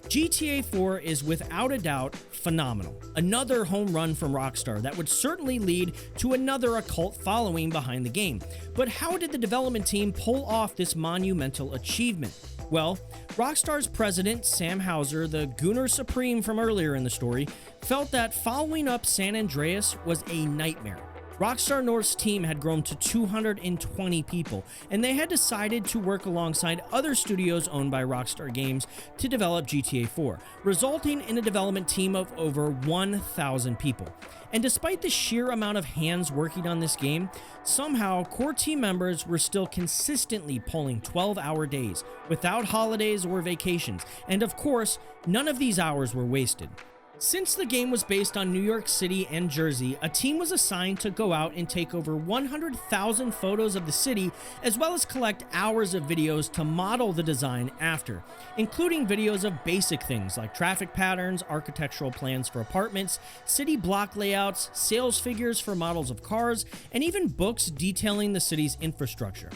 GTA 4 is without a doubt phenomenal. Another home run from Rockstar that would certainly lead to another occult following behind the game. But how did the development team pull off this monumental achievement? Well, Rockstar's president, Sam Houser, the Gooner Supreme from earlier in the story, felt that following up San Andreas was a nightmare. Rockstar North's team had grown to 220 people, and they had decided to work alongside other studios owned by Rockstar Games to develop GTA 4, resulting in a development team of over 1,000 people. And despite the sheer amount of hands working on this game, somehow core team members were still consistently pulling 12-hour days without holidays or vacations, and of course, none of these hours were wasted. Since the game was based on New York City and Jersey, a team was assigned to go out and take over 100,000 photos of the city, as well as collect hours of videos to model the design after, including videos of basic things like traffic patterns, architectural plans for apartments, city block layouts, sales figures for models of cars, and even books detailing the city's infrastructure.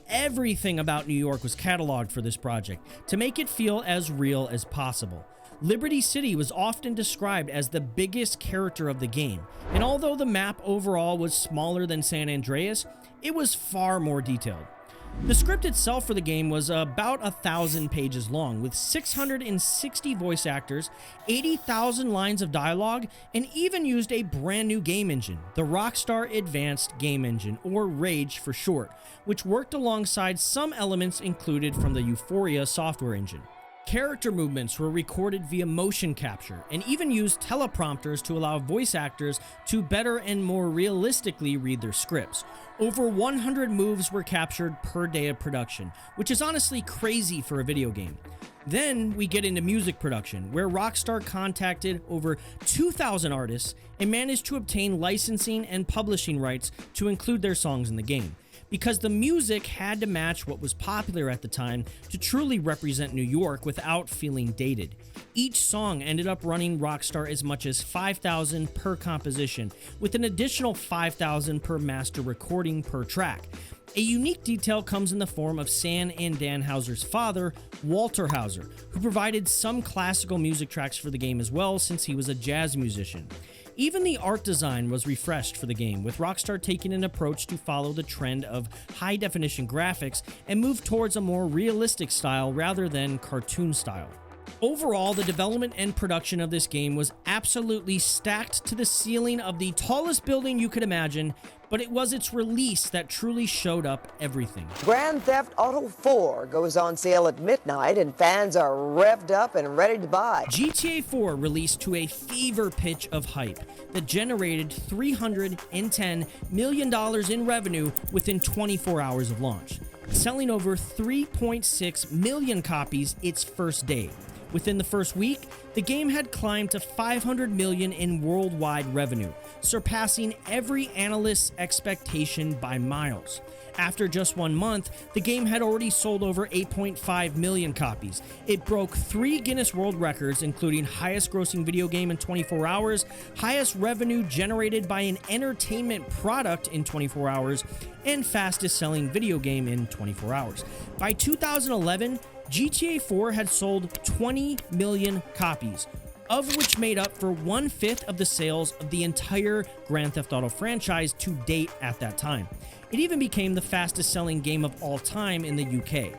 Everything about New York was cataloged for this project to make it feel as real as possible. Liberty City was often described as the biggest character of the game, and although the map overall was smaller than San Andreas, it was far more detailed. The script itself for the game was about 1,000 pages long, with 660 voice actors, 80,000 lines of dialogue, and even used a brand new game engine, the Rockstar Advanced Game Engine, or RAGE for short, which worked alongside some elements included from the Euphoria software engine. Character movements were recorded via motion capture, and even used teleprompters to allow voice actors to better and more realistically read their scripts. Over 100 moves were captured per day of production, which is honestly crazy for a video game. Then we get into music production, where Rockstar contacted over 2,000 artists and managed to obtain licensing and publishing rights to include their songs in the game, because the music had to match what was popular at the time to truly represent New York without feeling dated. Each song ended up running Rockstar as much as $5,000 per composition, with an additional $5,000 per master recording per track. A unique detail comes in the form of San and Dan Houser's father, Walter Houser, who provided some classical music tracks for the game as well, since he was a jazz musician. Even the art design was refreshed for the game, with Rockstar taking an approach to follow the trend of high-definition graphics and move towards a more realistic style rather than cartoon style. Overall, the development and production of this game was absolutely stacked to the ceiling of the tallest building you could imagine, but it was its release that truly showed up everything. Grand Theft Auto 4 goes on sale at midnight, and fans are revved up and ready to buy. GTA 4 released to a fever pitch of hype that generated $310 million in revenue within 24 hours of launch, selling over 3.6 million copies its first day. Within the first week, the game had climbed to $500 million in worldwide revenue, surpassing every analyst's expectation by miles. After just 1 month, the game had already sold over 8.5 million copies. It broke 3 Guinness World Records, including highest grossing video game in 24 hours, highest revenue generated by an entertainment product in 24 hours, and fastest selling video game in 24 hours. By 2011, GTA 4 had sold 20 million copies, of which made up for 1/5 of the sales of the entire Grand Theft Auto franchise to date at that time. It even became the fastest selling game of all time in the UK.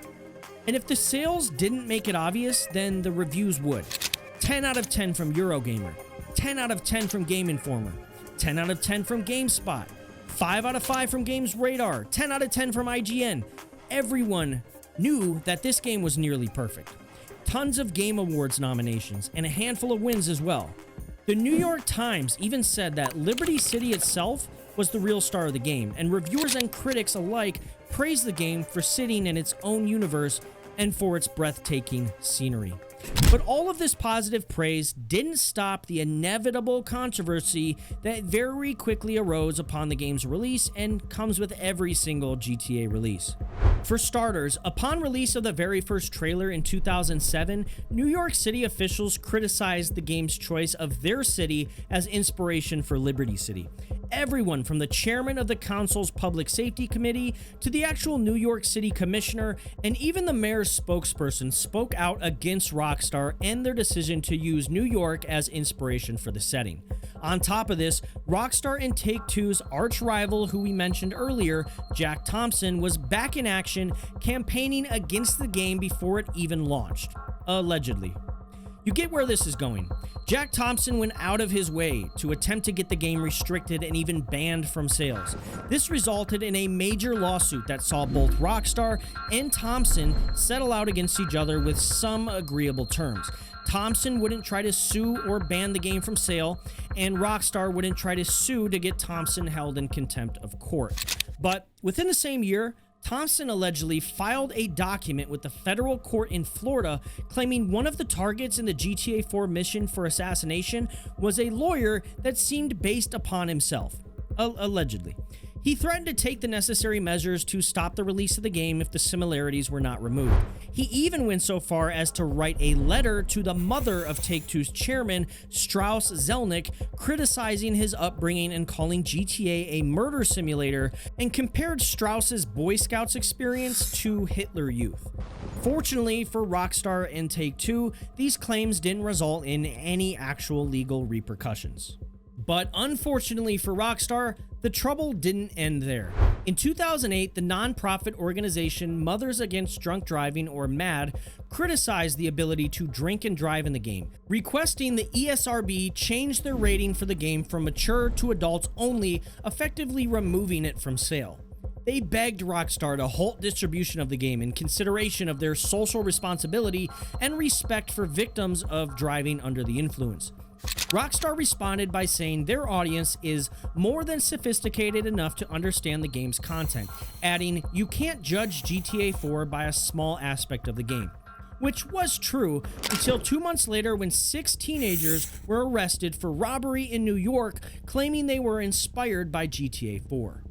And if the sales didn't make it obvious, then the reviews would. 10 out of 10 from Eurogamer, 10 out of 10 from Game Informer, 10 out of 10 from GameSpot, 5 out of 5 from Games Radar, 10 out of 10 from IGN. Everyone knew that this game was nearly perfect. Tons of Game Awards nominations and a handful of wins as well. The New York Times even said that Liberty City itself was the real star of the game, and reviewers and critics alike praised the game for sitting in its own universe and for its breathtaking scenery. But all of this positive praise didn't stop the inevitable controversy that very quickly arose upon the game's release and comes with every single GTA release. For starters, upon release of the very first trailer in 2007, New York City officials criticized the game's choice of their city as inspiration for Liberty City. Everyone from the chairman of the council's public safety committee to the actual New York City commissioner and even the mayor's spokesperson spoke out against Rockstar and their decision to use New York as inspiration for the setting. On top of this, Rockstar and Take-Two's arch rival, who we mentioned earlier, Jack Thompson, was back in action campaigning against the game before it even launched. Allegedly. You get where this is going. Jack Thompson went out of his way to attempt to get the game restricted and even banned from sales. This resulted in a major lawsuit that saw both Rockstar and Thompson settle out against each other with some agreeable terms. Thompson wouldn't try to sue or ban the game from sale, and Rockstar wouldn't try to sue to get Thompson held in contempt of court. But within the same year, Thompson allegedly filed a document with the federal court in Florida claiming one of the targets in the GTA 4 mission for assassination was a lawyer that seemed based upon himself. Allegedly. He threatened to take the necessary measures to stop the release of the game if the similarities were not removed. He even went so far as to write a letter to the mother of Take-Two's chairman, Strauss Zelnick, criticizing his upbringing and calling GTA a murder simulator, and compared Strauss's Boy Scouts experience to Hitler Youth. Fortunately for Rockstar and Take-Two, these claims didn't result in any actual legal repercussions. But unfortunately for Rockstar, the trouble didn't end there. In 2008, the non-profit organization Mothers Against Drunk Driving, or MAD, criticized the ability to drink and drive in the game, requesting the ESRB change their rating for the game from mature to adults only, effectively removing it from sale. They begged Rockstar to halt distribution of the game in consideration of their social responsibility and respect for victims of driving under the influence. Rockstar responded by saying their audience is more than sophisticated enough to understand the game's content, adding, "You can't judge GTA 4 by a small aspect of the game." Which was true until 2 months later when 6 teenagers were arrested for robbery in New York, claiming they were inspired by GTA 4.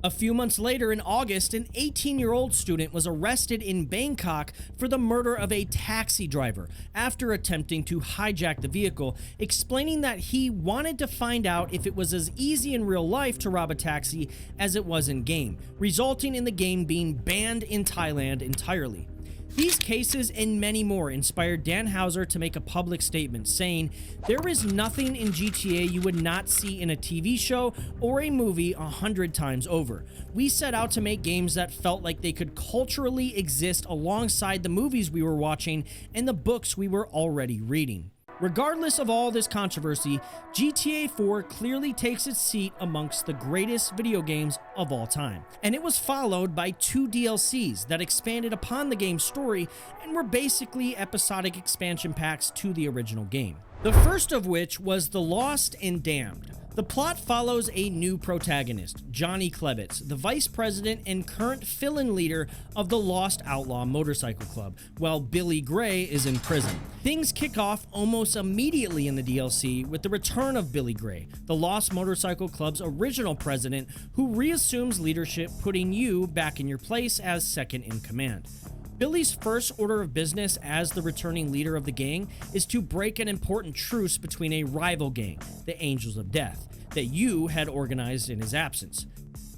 A few months later, in August, an 18-year-old student was arrested in Bangkok for the murder of a taxi driver after attempting to hijack the vehicle, explaining that he wanted to find out if it was as easy in real life to rob a taxi as it was in game, resulting in the game being banned in Thailand entirely. These cases and many more inspired Dan Houser to make a public statement saying, "There is nothing in GTA you would not see in a TV show or a movie 100 times over. We set out to make games that felt like they could culturally exist alongside the movies we were watching and the books we were already reading." Regardless of all this controversy, GTA 4 clearly takes its seat amongst the greatest video games of all time. And it was followed by 2 DLCs that expanded upon the game's story and were basically episodic expansion packs to the original game. The first of which was The Lost and Damned. The plot follows a new protagonist, Johnny Klebitz, the vice president and current fill-in leader of the Lost Outlaw Motorcycle Club, while Billy Gray is in prison. Things kick off almost immediately in the DLC with the return of Billy Gray, the Lost Motorcycle Club's original president, who reassumes leadership, putting you back in your place as second in command. Billy's first order of business as the returning leader of the gang is to break an important truce between a rival gang, the Angels of Death, that you had organized in his absence.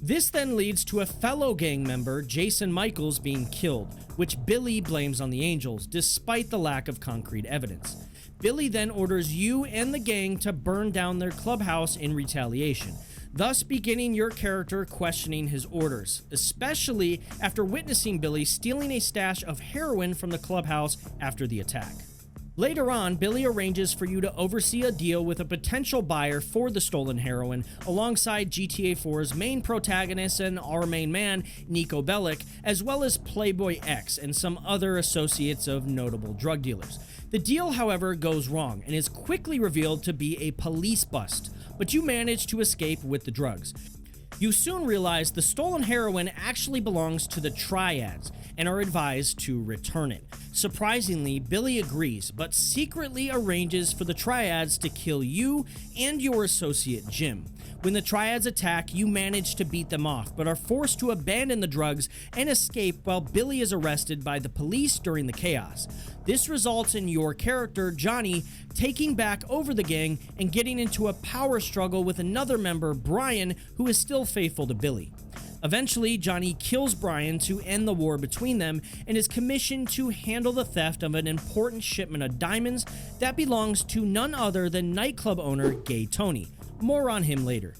This then leads to a fellow gang member, Jason Michaels, being killed, which Billy blames on the Angels, despite the lack of concrete evidence. Billy then orders you and the gang to burn down their clubhouse in retaliation, thus beginning your character questioning his orders, especially after witnessing Billy stealing a stash of heroin from the clubhouse after the attack. Later on, Billy arranges for you to oversee a deal with a potential buyer for the stolen heroin alongside GTA 4's main protagonist and our main man, Niko Bellic, as well as Playboy X and some other associates of notable drug dealers. The deal, however, goes wrong and is quickly revealed to be a police bust, but you manage to escape with the drugs. You soon realize the stolen heroin actually belongs to the Triads and are advised to return it. Surprisingly, Billy agrees, but secretly arranges for the Triads to kill you and your associate Jim. When the Triads attack, you manage to beat them off, but are forced to abandon the drugs and escape while Billy is arrested by the police during the chaos. This results in your character, Johnny, taking back over the gang and getting into a power struggle with another member, Brian, who is still faithful to Billy. Eventually, Johnny kills Brian to end the war between them and is commissioned to handle the theft of an important shipment of diamonds that belongs to none other than nightclub owner Gay Tony. More on him later.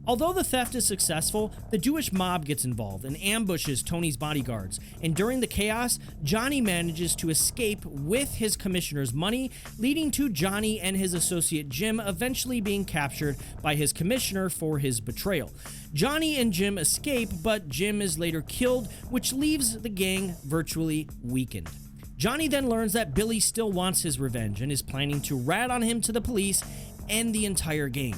Although the theft is successful, the Jewish mob gets involved and ambushes Tony's bodyguards, and during the chaos, Johnny manages to escape with his commissioner's money, leading to Johnny and his associate Jim eventually being captured by his commissioner for his betrayal. Johnny and Jim escape, but Jim is later killed, which leaves the gang virtually weakened. Johnny then learns that Billy still wants his revenge and is planning to rat on him to the police and the entire gang,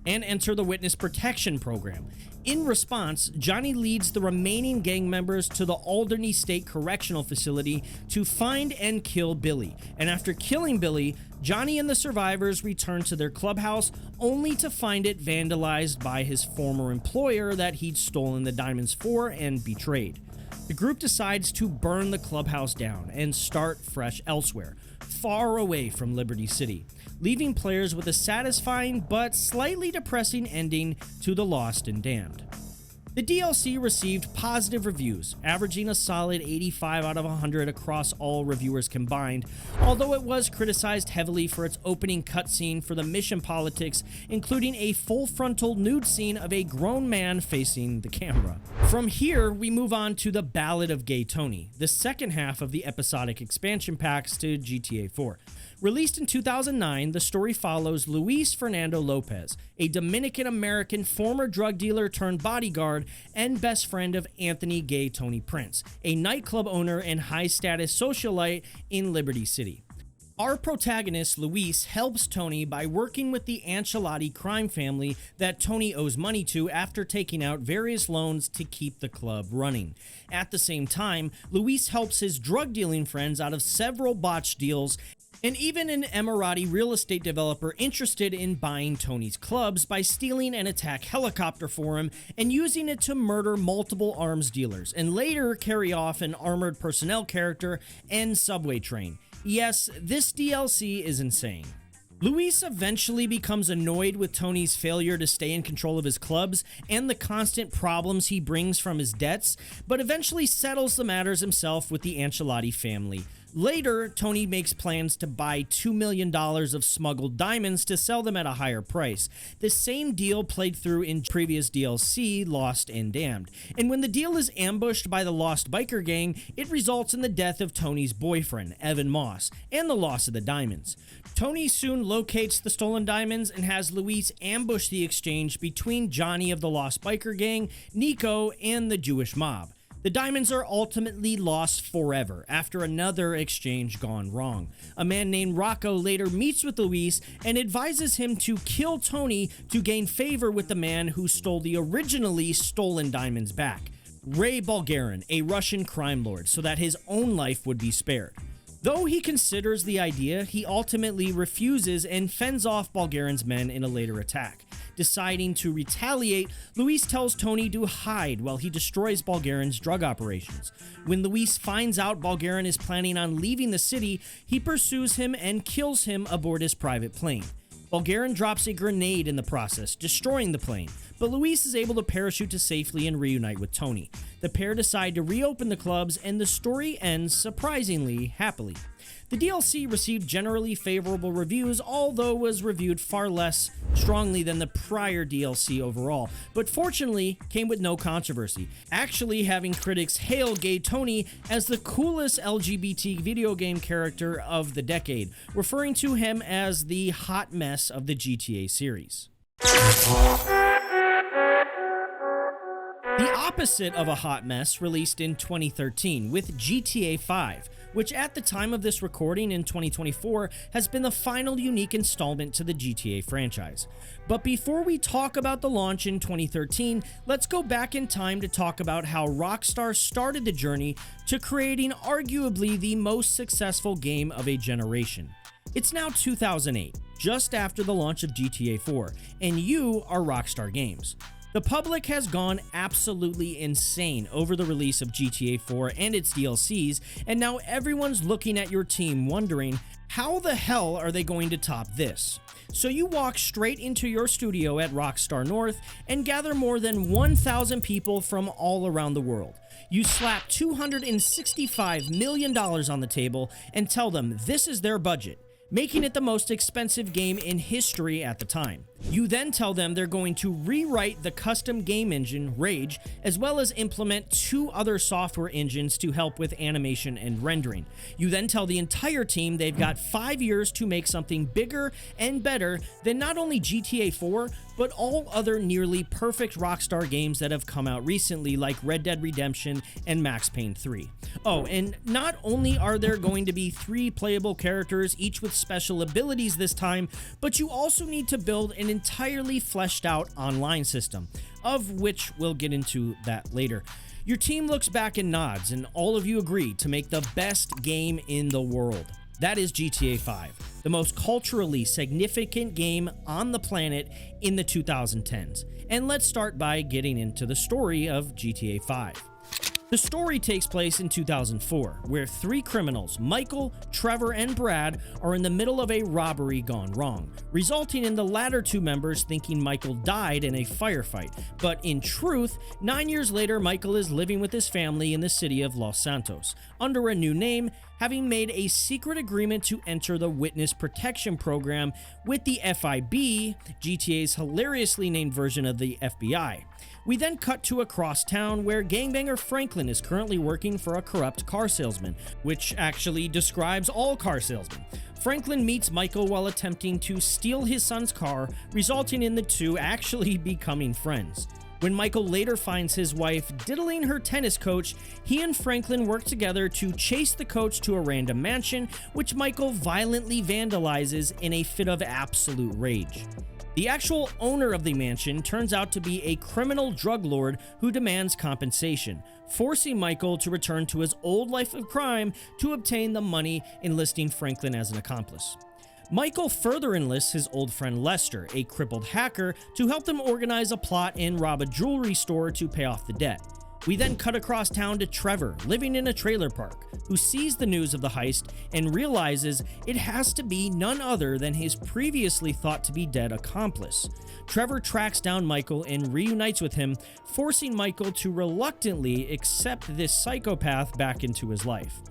and enter the witness protection program. In response, Johnny leads the remaining gang members to the Alderney State Correctional Facility to find and kill Billy. And after killing Billy, Johnny and the survivors return to their clubhouse only to find it vandalized by his former employer that he'd stolen the diamonds for and betrayed. The group decides to burn the clubhouse down and start fresh elsewhere, far away from Liberty City, leaving players with a satisfying but slightly depressing ending to The Lost and Damned. The DLC received positive reviews, averaging a solid 85 out of 100 across all reviewers combined, although it was criticized heavily for its opening cutscene for the mission politics, including a full frontal nude scene of a grown man facing the camera. From here, we move on to the Ballad of Gay Tony, the second half of the episodic expansion packs to GTA 4. Released in 2009, the story follows Luis Fernando Lopez, a Dominican-American former drug dealer turned bodyguard and best friend of Anthony Gay Tony Prince, a nightclub owner and high-status socialite in Liberty City. Our protagonist, Luis, helps Tony by working with the Ancelotti crime family that Tony owes money to after taking out various loans to keep the club running. At the same time, Luis helps his drug-dealing friends out of several botched deals and even an Emirati real estate developer interested in buying Tony's clubs by stealing an attack helicopter for him and using it to murder multiple arms dealers, and later carry off an armored personnel character and subway train. Yes, this DLC is insane. Luis eventually becomes annoyed with Tony's failure to stay in control of his clubs and the constant problems he brings from his debts, but eventually settles the matters himself with the Ancelotti family. Later, Tony makes plans to buy $2 million of smuggled diamonds to sell them at a higher price. The same deal played through in previous DLC, Lost and Damned. And when the deal is ambushed by the Lost biker gang, it results in the death of Tony's boyfriend, Evan Moss, and the loss of the diamonds. Tony soon locates the stolen diamonds and has Luis ambush the exchange between Johnny of the Lost biker gang, Nico, and the Jewish mob. The diamonds are ultimately lost forever after another exchange gone wrong. A man named Rocco later meets with Luis and advises him to kill Tony to gain favor with the man who stole the originally stolen diamonds back, Ray Bulgarin, a Russian crime lord, so that his own life would be spared. Though he considers the idea, he ultimately refuses and fends off Bulgarin's men in a later attack. Deciding to retaliate, Luis tells Tony to hide while he destroys Bulgarin's drug operations. When Luis finds out Bulgarin is planning on leaving the city, he pursues him and kills him aboard his private plane. Bulgarin drops a grenade in the process, destroying the plane, but Luis is able to parachute to safely and reunite with Tony. The pair decide to reopen the clubs, and the story ends surprisingly happily. The DLC received generally favorable reviews, although was reviewed far less strongly than the prior DLC overall, but fortunately came with no controversy, actually having critics hail Gay Tony as the coolest LGBT video game character of the decade, referring to him as the hot mess of the GTA series. The opposite of a hot mess released in 2013 with GTA 5, which at the time of this recording in 2024 has been the final unique installment to the GTA franchise. But before we talk about the launch in 2013, let's go back in time to talk about how Rockstar started the journey to creating arguably the most successful game of a generation. It's now 2008, just after the launch of GTA 4, and you are Rockstar Games. The public has gone absolutely insane over the release of GTA 4 and its DLCs, and now everyone's looking at your team wondering, how the hell are they going to top this? So you walk straight into your studio at Rockstar North and gather more than 1,000 people from all around the world. You slap $265 million on the table and tell them this is their budget, making it the most expensive game in history at the time. You then tell them they're going to rewrite the custom game engine, Rage, as well as implement 2 other software engines to help with animation and rendering. You then tell the entire team they've got 5 years to make something bigger and better than not only GTA 4, but all other nearly perfect Rockstar games that have come out recently, like Red Dead Redemption and Max Payne 3. Oh, and not only are there going to be 3 playable characters, each with special abilities this time, but you also need to build an entirely fleshed out online system, of which we'll get into that later. Your team looks back and nods, and all of you agree to make the best game in the world. That is GTA 5, the most culturally significant game on the planet in the 2010s. And let's start by getting into the story of GTA 5. The story takes place in 2004, where 3 criminals, Michael, Trevor, and Brad, are in the middle of a robbery gone wrong, resulting in the latter 2 members thinking Michael died in a firefight. But in truth, 9 years later, Michael is living with his family in the city of Los Santos, under a new name, having made a secret agreement to enter the Witness Protection Program with the FIB, GTA's hilariously named version of the FBI. We then cut to across town where gangbanger Franklin is currently working for a corrupt car salesman, which actually describes all car salesmen. Franklin meets Michael while attempting to steal his son's car, resulting in the 2 actually becoming friends. When Michael later finds his wife diddling her tennis coach, he and Franklin work together to chase the coach to a random mansion, which Michael violently vandalizes in a fit of absolute rage. The actual owner of the mansion turns out to be a criminal drug lord who demands compensation, forcing Michael to return to his old life of crime to obtain the money, enlisting Franklin as an accomplice. Michael further enlists his old friend Lester, a crippled hacker, to help them organize a plot and rob a jewelry store to pay off the debt. We then cut across town to Trevor, living in a trailer park, who sees the news of the heist and realizes it has to be none other than his previously thought to be dead accomplice. Trevor tracks down Michael and reunites with him, forcing Michael to reluctantly accept this psychopath back into his life.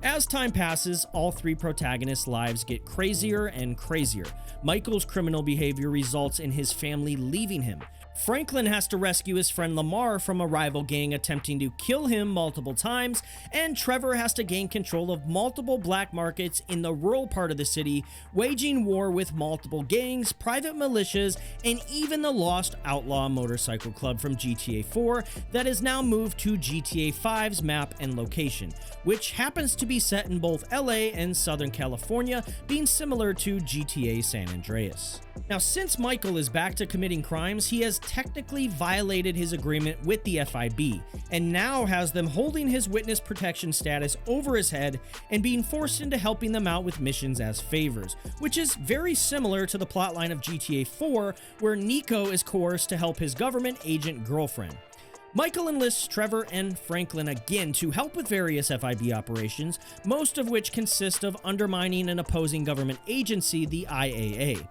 As time passes, all 3 protagonists' lives get crazier and crazier. Michael's criminal behavior results in his family leaving him. Franklin has to rescue his friend Lamar from a rival gang attempting to kill him multiple times, and Trevor has to gain control of multiple black markets in the rural part of the city, waging war with multiple gangs, private militias, and even the lost outlaw motorcycle club from GTA 4 that is now moved to GTA 5's map and location, which happens to be set in both LA and Southern California, being similar to GTA San Andreas. Now, since Michael is back to committing crimes, he has technically violated his agreement with the FIB, and now has them holding his witness protection status over his head and being forced into helping them out with missions as favors, which is very similar to the plotline of GTA 4, where Nico is coerced to help his government agent girlfriend. Michael enlists Trevor and Franklin again to help with various FIB operations, most of which consist of undermining an opposing government agency, the IAA.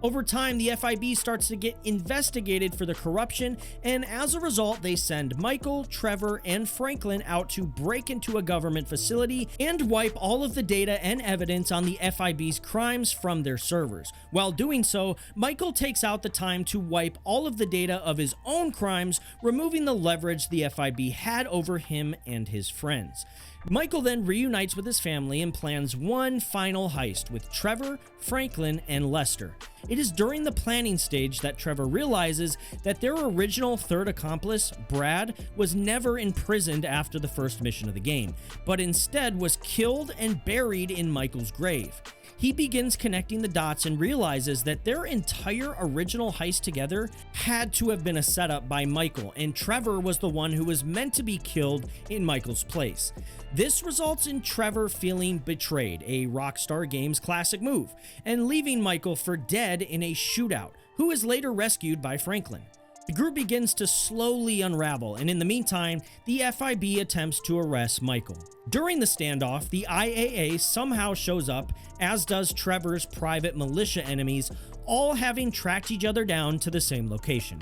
Over time, the FIB starts to get investigated for the corruption, and as a result, they send Michael, Trevor, and Franklin out to break into a government facility and wipe all of the data and evidence on the FIB's crimes from their servers. While doing so, Michael takes out the time to wipe all of the data of his own crimes, removing the leverage the FIB had over him and his friends. Michael then reunites with his family and plans one final heist with Trevor, Franklin, and Lester. It is during the planning stage that Trevor realizes that their original third accomplice, Brad, was never imprisoned after the first mission of the game, but instead was killed and buried in Michael's grave. He begins connecting the dots and realizes that their entire original heist together had to have been a setup by Michael, and Trevor was the one who was meant to be killed in Michael's place. This results in Trevor feeling betrayed, a Rockstar Games classic move, and leaving Michael for dead in a shootout, who is later rescued by Franklin. The group begins to slowly unravel, and in the meantime, the FIB attempts to arrest Michael. During the standoff, the IAA somehow shows up, as does Trevor's private militia enemies, all having tracked each other down to the same location.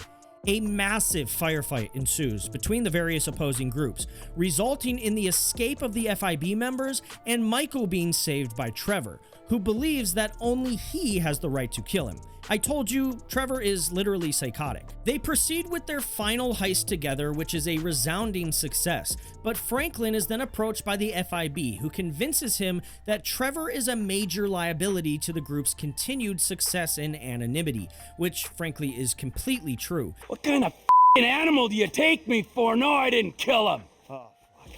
A massive firefight ensues between the various opposing groups, resulting in the escape of the FIB members and Michael being saved by Trevor, who believes that only he has the right to kill him. I told you, Trevor is literally psychotic. They proceed with their final heist together, which is a resounding success, but Franklin is then approached by the FIB, who convinces him that Trevor is a major liability to the group's continued success and anonymity, which frankly is completely true. What kind of f***ing animal do you take me for? No, I didn't kill him. Oh, fuck.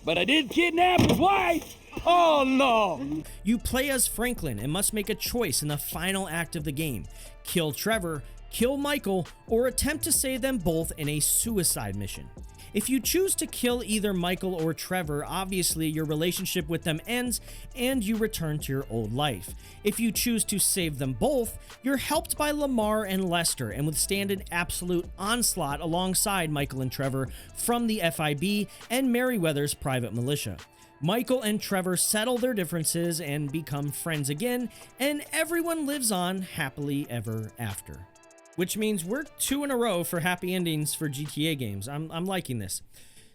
But I did kidnap his wife. Oh no! You play as Franklin and must make a choice in the final act of the game. Kill Trevor, kill Michael, or attempt to save them both in a suicide mission. If you choose to kill either Michael or Trevor, obviously your relationship with them ends and you return to your old life. If you choose to save them both, you're helped by Lamar and Lester and withstand an absolute onslaught alongside Michael and Trevor from the FIB and Merryweather's private militia. Michael and Trevor settle their differences and become friends again, and everyone lives on happily ever after. Which means we're 2 in a row for happy endings for GTA games. I'm liking this.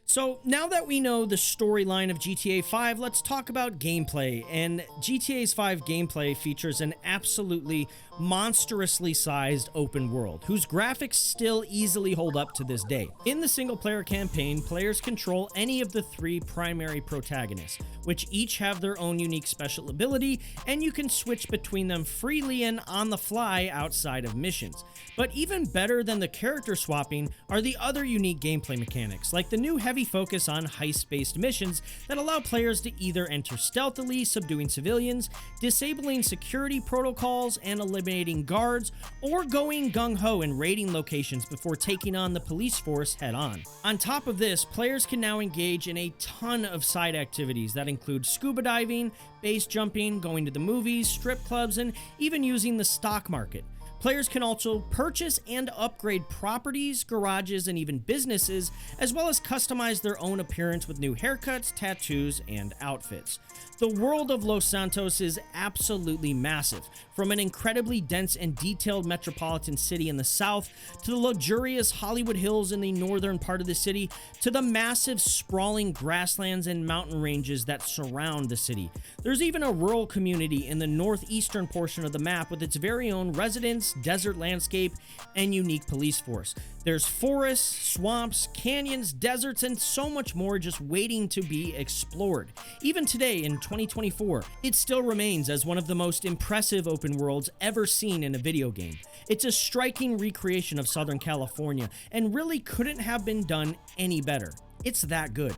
So now that we know the storyline of GTA 5, let's talk about gameplay. And GTA's 5 gameplay features an absolutely monstrously sized open world, whose graphics still easily hold up to this day. In the single-player campaign, players control any of the 3 primary protagonists, which each have their own unique special ability, and you can switch between them freely and on the fly outside of missions. But even better than the character swapping are the other unique gameplay mechanics, like the new heavy focus on heist-based missions that allow players to either enter stealthily, subduing civilians, disabling security protocols and eliminating guards, or going gung-ho and raiding locations before taking on the police force head-on. On top of this, players can now engage in a ton of side activities that include scuba diving, base jumping, going to the movies, strip clubs, and even using the stock market. Players can also purchase and upgrade properties, garages, and even businesses, as well as customize their own appearance with new haircuts, tattoos, and outfits. The world of Los Santos is absolutely massive, from an incredibly dense and detailed metropolitan city in the south, to the luxurious Hollywood Hills in the northern part of the city, to the massive sprawling grasslands and mountain ranges that surround the city. There's even a rural community in the northeastern portion of the map with its very own residents, desert landscape, and unique police force. There's forests, swamps, canyons, deserts, and so much more just waiting to be explored. Even today in 2024, it still remains as one of the most impressive open worlds ever seen in a video game. It's a striking recreation of Southern California and really couldn't have been done any better. It's that good.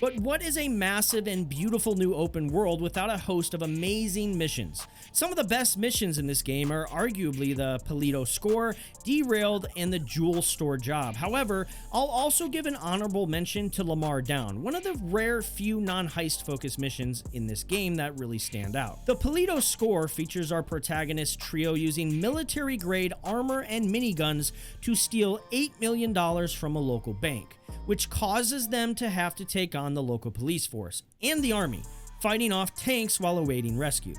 But what is a massive and beautiful new open world without a host of amazing missions? Some of the best missions in this game are arguably the Polito Score, Derailed, and the Jewel Store Job. However, I'll also give an honorable mention to Lamar Down, one of the rare few non-heist focused missions in this game that really stand out. The Polito Score features our protagonist trio using military-grade armor and miniguns to steal $8 million from a local bank, which causes them to have to take on the local police force and the army, fighting off tanks while awaiting rescue.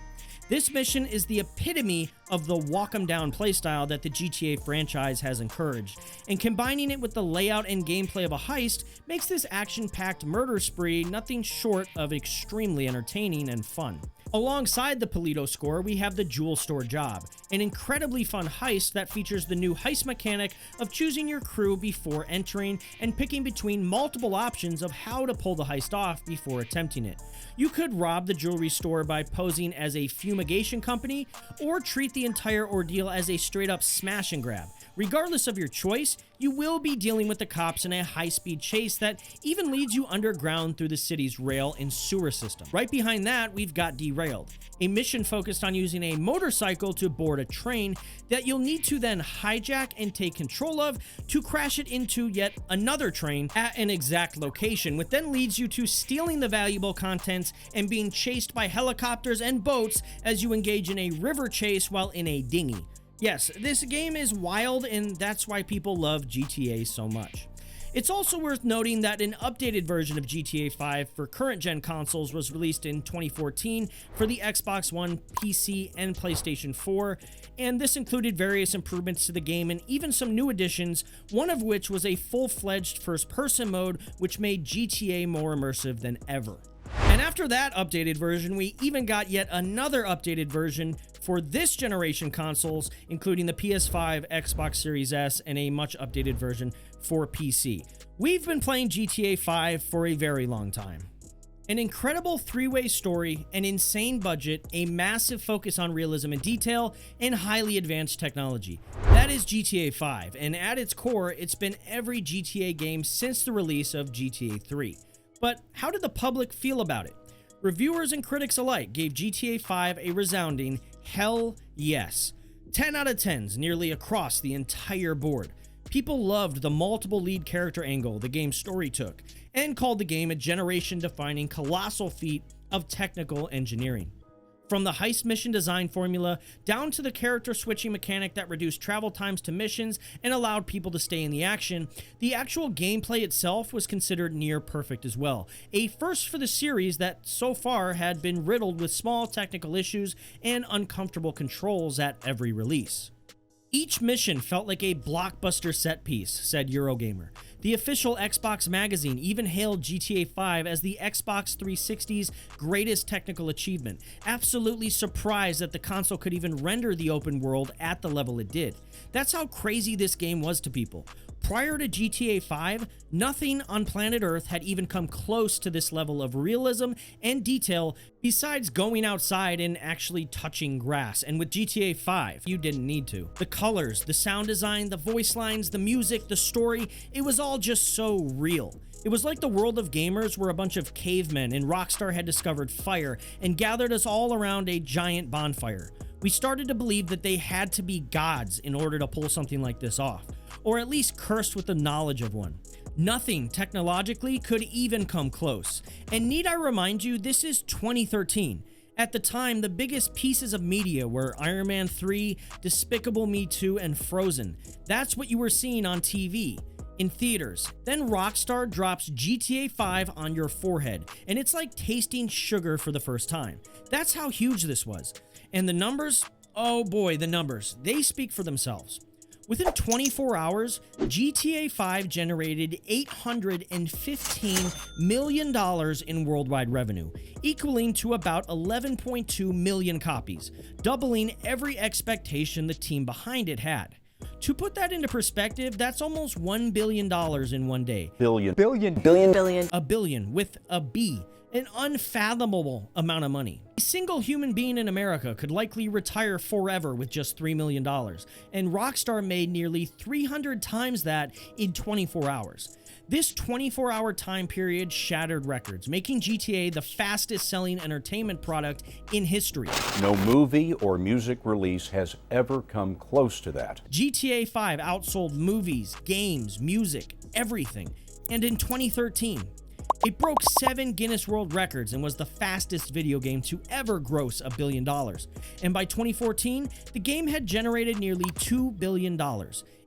This mission is the epitome of the walk 'em down playstyle that the GTA franchise has encouraged, and combining it with the layout and gameplay of a heist makes this action-packed murder spree nothing short of extremely entertaining and fun. Alongside the Polito score, we have the Jewel Store Job, an incredibly fun heist that features the new heist mechanic of choosing your crew before entering and picking between multiple options of how to pull the heist off before attempting it. You could rob the jewelry store by posing as a fumigation company, or treat the entire ordeal as a straight-up smash and grab. Regardless of your choice, you will be dealing with the cops in a high-speed chase that even leads you underground through the city's rail and sewer system. Right behind that, we've got Derailed, a mission focused on using a motorcycle to board a train that you'll need to then hijack and take control of to crash it into yet another train at an exact location, which then leads you to stealing the valuable contents and being chased by helicopters and boats as you engage in a river chase while in a dinghy. Yes, this game is wild, and that's why people love GTA so much. It's also worth noting that an updated version of GTA 5 for current-gen consoles was released in 2014 for the Xbox One, PC, and PlayStation 4, and this included various improvements to the game and even some new additions, one of which was a full-fledged first-person mode which made GTA more immersive than ever. And after that updated version, we even got yet another updated version for this generation consoles, including the PS5, Xbox Series S, and a much updated version for PC. We've been playing GTA 5 for a very long time. An incredible three-way story, an insane budget, a massive focus on realism and detail, and highly advanced technology. That is GTA 5, and at its core, it's been every GTA game since the release of GTA 3. But how did the public feel about it? Reviewers and critics alike gave GTA 5 a resounding hell yes. 10 out of 10s nearly across the entire board. People loved the multiple lead character angle the game's story took, and called the game a generation-defining colossal feat of technical engineering. From the heist mission design formula down to the character switching mechanic that reduced travel times to missions and allowed people to stay in the action, the actual gameplay itself was considered near perfect as well. A first for the series that so far had been riddled with small technical issues and uncomfortable controls at every release. Each mission felt like a blockbuster set piece, said Eurogamer. The official Xbox magazine even hailed GTA 5 as the Xbox 360's greatest technical achievement, absolutely surprised that the console could even render the open world at the level it did. That's how crazy this game was to people. Prior to GTA 5, nothing on planet Earth had even come close to this level of realism and detail besides going outside and actually touching grass. And with GTA 5, you didn't need to. The colors, the sound design, the voice lines, the music, the story, it was all just so real. It was like the world of gamers where a bunch of cavemen and Rockstar had discovered fire and gathered us all around a giant bonfire. We started to believe that they had to be gods in order to pull something like this off, or at least cursed with the knowledge of one. Nothing technologically could even come close. And need I remind you, this is 2013. At the time, the biggest pieces of media were Iron Man 3, Despicable Me 2, and Frozen. That's what you were seeing on TV, in theaters. Then Rockstar drops GTA 5 on your forehead, and it's like tasting sugar for the first time. That's how huge this was. And the numbers? Oh boy, the numbers. They speak for themselves. Within 24 hours, GTA 5 generated $815 million in worldwide revenue, equaling to about 11.2 million copies, doubling every expectation the team behind it had. To put that into perspective, that's almost $1 billion in one day. Billion. A billion with a B. An unfathomable amount of money. A single human being in America could likely retire forever with just $3 million, and Rockstar made nearly 300 times that in 24 hours. This 24-hour time period shattered records, making GTA the fastest-selling entertainment product in history. No movie or music release has ever come close to that. GTA 5 outsold movies, games, music, everything. And in 2013, it broke 7 Guinness World Records and was the fastest video game to ever gross $1 billion. And by 2014, the game had generated nearly $2 billion.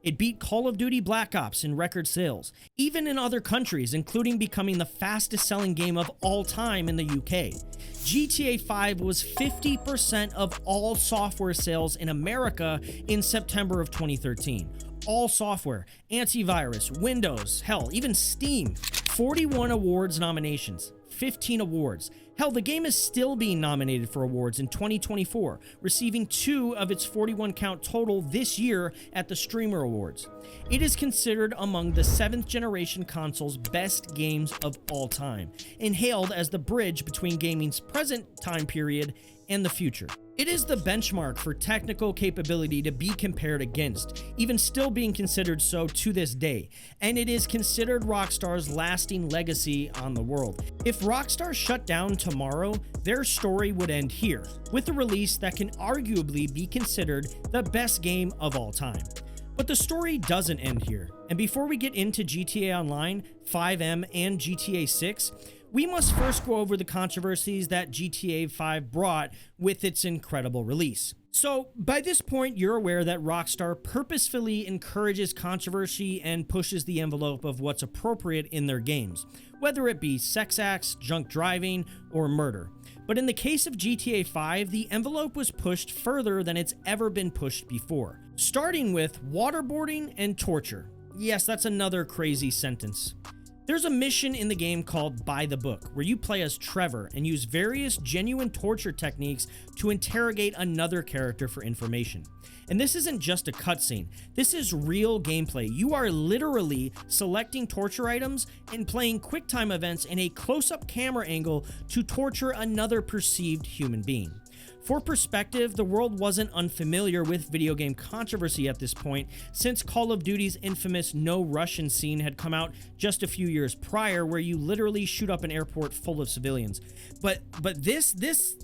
It beat Call of Duty Black Ops in record sales, even in other countries, including becoming the fastest-selling game of all time in the UK. GTA 5 was 50% of all software sales in America in September of 2013. All software, antivirus, Windows, hell, even Steam. 41 awards nominations, 15 awards. Hell, the game is still being nominated for awards in 2024, receiving 2 of its 41 count total this year at the Streamer Awards. It is considered among the 7th generation console's best games of all time, and hailed as the bridge between gaming's present time period and the future. It is the benchmark for technical capability to be compared against, even still being considered so to this day, and it is considered Rockstar's lasting legacy on the world. If Rockstar shut down tomorrow, their story would end here, with a release that can arguably be considered the best game of all time. But the story doesn't end here, and before we get into GTA Online, 5M, and GTA 6, we must first go over the controversies that GTA 5 brought with its incredible release. So, by this point, you're aware that Rockstar purposefully encourages controversy and pushes the envelope of what's appropriate in their games, whether it be sex acts, drunk driving, or murder. But in the case of GTA 5, the envelope was pushed further than it's ever been pushed before, starting with waterboarding and torture. Yes, that's another crazy sentence. There's a mission in the game called By the Book, where you play as Trevor and use various genuine torture techniques to interrogate another character for information. And this isn't just a cutscene, this is real gameplay. You are literally selecting torture items and playing QuickTime events in a close-up camera angle to torture another perceived human being. For perspective, the world wasn't unfamiliar with video game controversy at this point, since Call of Duty's infamous No Russian scene had come out just a few years prior, where you literally shoot up an airport full of civilians. But this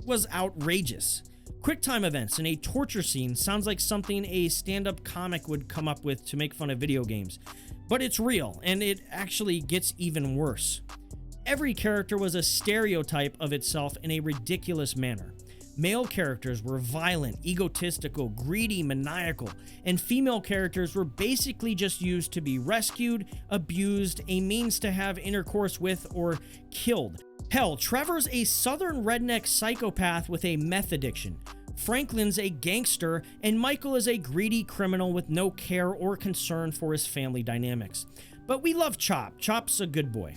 was outrageous. QuickTime events and a torture scene sounds like something a stand-up comic would come up with to make fun of video games. But it's real, and it actually gets even worse. Every character was a stereotype of itself in a ridiculous manner. Male characters were violent, egotistical, greedy, maniacal, and female characters were basically just used to be rescued, abused, a means to have intercourse with, or killed. Hell, Trevor's a southern redneck psychopath with a meth addiction. Franklin's a gangster, and Michael is a greedy criminal with no care or concern for his family dynamics. But we love Chop. Chop's a good boy.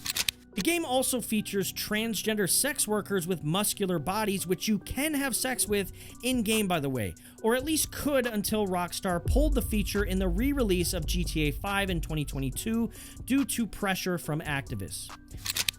The game also features transgender sex workers with muscular bodies, which you can have sex with in-game, by the way, or at least could until Rockstar pulled the feature in the re-release of GTA 5 in 2022 due to pressure from activists.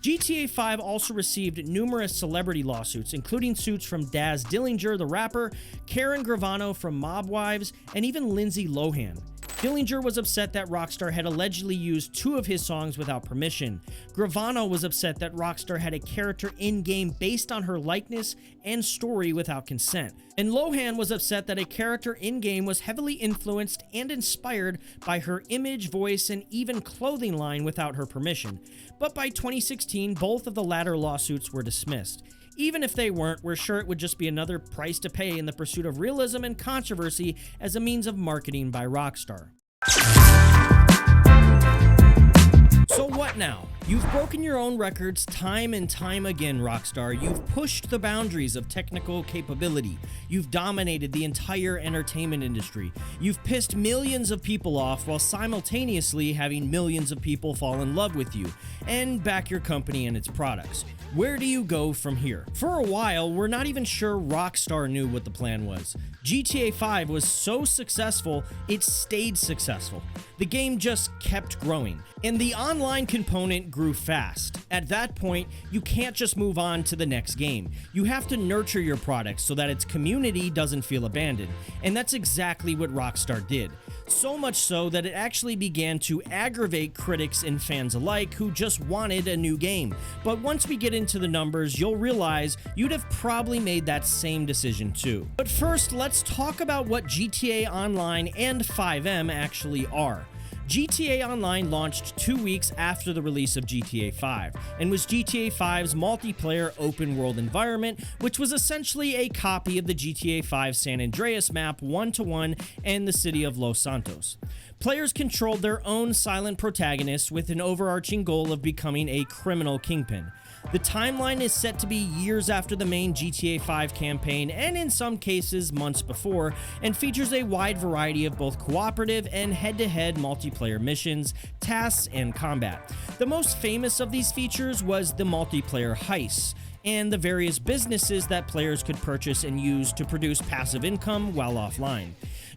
GTA 5 also received numerous celebrity lawsuits, including suits from Daz Dillinger, the rapper, Karen Gravano from Mob Wives, and even Lindsay Lohan. Dillinger was upset that Rockstar had allegedly used 2 of his songs without permission. Gravano was upset that Rockstar had a character in-game based on her likeness and story without consent. And Lohan was upset that a character in-game was heavily influenced and inspired by her image, voice, and even clothing line without her permission. But by 2016, both of the latter lawsuits were dismissed. Even if they weren't, we're sure it would just be another price to pay in the pursuit of realism and controversy as a means of marketing by Rockstar. So what now? You've broken your own records time and time again, Rockstar. You've pushed the boundaries of technical capability. You've dominated the entire entertainment industry. You've pissed millions of people off while simultaneously having millions of people fall in love with you and back your company and its products. Where do you go from here? For a while, we're not even sure Rockstar knew what the plan was. GTA 5 was so successful, it stayed successful. The game just kept growing, and the online component grew fast. At that point, you can't just move on to the next game. You have to nurture your product so that its community doesn't feel abandoned, and that's exactly what Rockstar did. So much so that it actually began to aggravate critics and fans alike who just wanted a new game. But once we get into the numbers, you'll realize you'd have probably made that same decision too. But first, let's talk about what GTA Online and 5M actually are. GTA Online launched 2 weeks after the release of GTA 5, and was GTA 5's multiplayer open-world environment, which was essentially a copy of the GTA 5 San Andreas map 1-to-1 and the city of Los Santos. Players controlled their own silent protagonists with an overarching goal of becoming a criminal kingpin. The timeline is set to be years after the main GTA 5 campaign, and in some cases months before, and features a wide variety of both cooperative and head-to-head multiplayer missions, tasks, and combat. The most famous of these features was the multiplayer heists, and the various businesses that players could purchase and use to produce passive income while offline.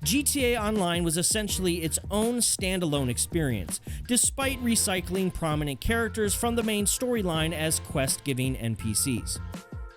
GTA Online was essentially its own standalone experience, despite recycling prominent characters from the main storyline as quest-giving NPCs.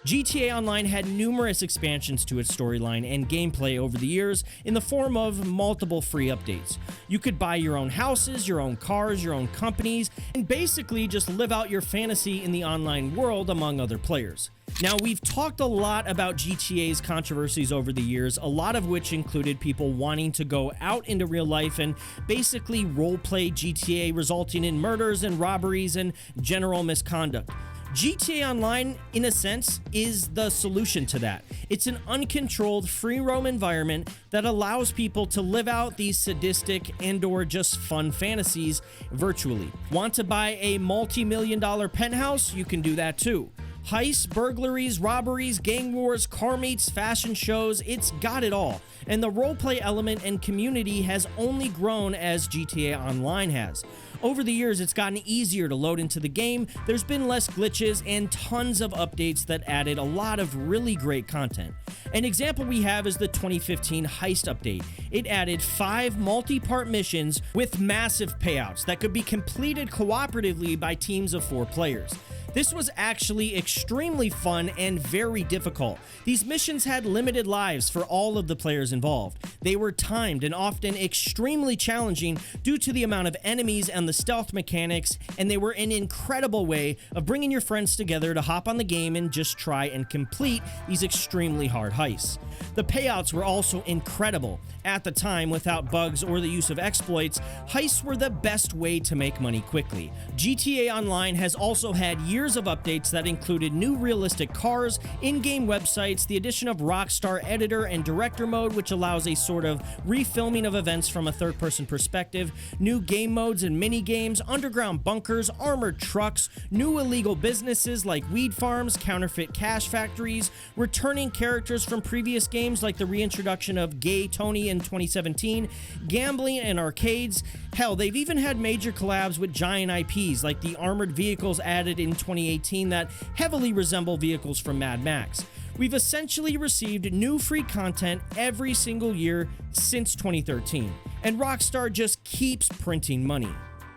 GTA Online had numerous expansions to its storyline and gameplay over the years in the form of multiple free updates. You could buy your own houses, your own cars, your own companies, and basically just live out your fantasy in the online world among other players. Now, we've talked a lot about GTA's controversies over the years, a lot of which included people wanting to go out into real life and basically roleplay GTA, resulting in murders and robberies and general misconduct. GTA Online, in a sense, is the solution to that. It's an uncontrolled, free roam environment that allows people to live out these sadistic and/or just fun fantasies virtually. Want to buy a multi-million-dollar penthouse? You can do that too. Heists, burglaries, robberies, gang wars, car meets, fashion shows, it's got it all. And the roleplay element and community has only grown as GTA Online has. Over the years, it's gotten easier to load into the game, there's been less glitches, and tons of updates that added a lot of really great content. An example we have is the 2015 Heist update. It added 5 multi-part missions with massive payouts that could be completed cooperatively by teams of 4 players. This was actually extremely fun and very difficult. These missions had limited lives for all of the players involved. They were timed and often extremely challenging due to the amount of enemies and the stealth mechanics, and they were an incredible way of bringing your friends together to hop on the game and just try and complete these extremely hard heists. The payouts were also incredible. At the time, without bugs or the use of exploits, heists were the best way to make money quickly. GTA Online has also had years of updates that included new realistic cars, in-game websites, the addition of Rockstar Editor and Director Mode, which allows a sort of refilming of events from a third-person perspective, new game modes and mini-games, underground bunkers, armored trucks, new illegal businesses like weed farms, counterfeit cash factories, returning characters from previous games like the reintroduction of Gay Tony in 2017, gambling and arcades. Hell, they've even had major collabs with giant IPs like the armored vehicles added in 2018 that heavily resemble vehicles from Mad Max. We've essentially received new free content every single year since 2013, and Rockstar just keeps printing money.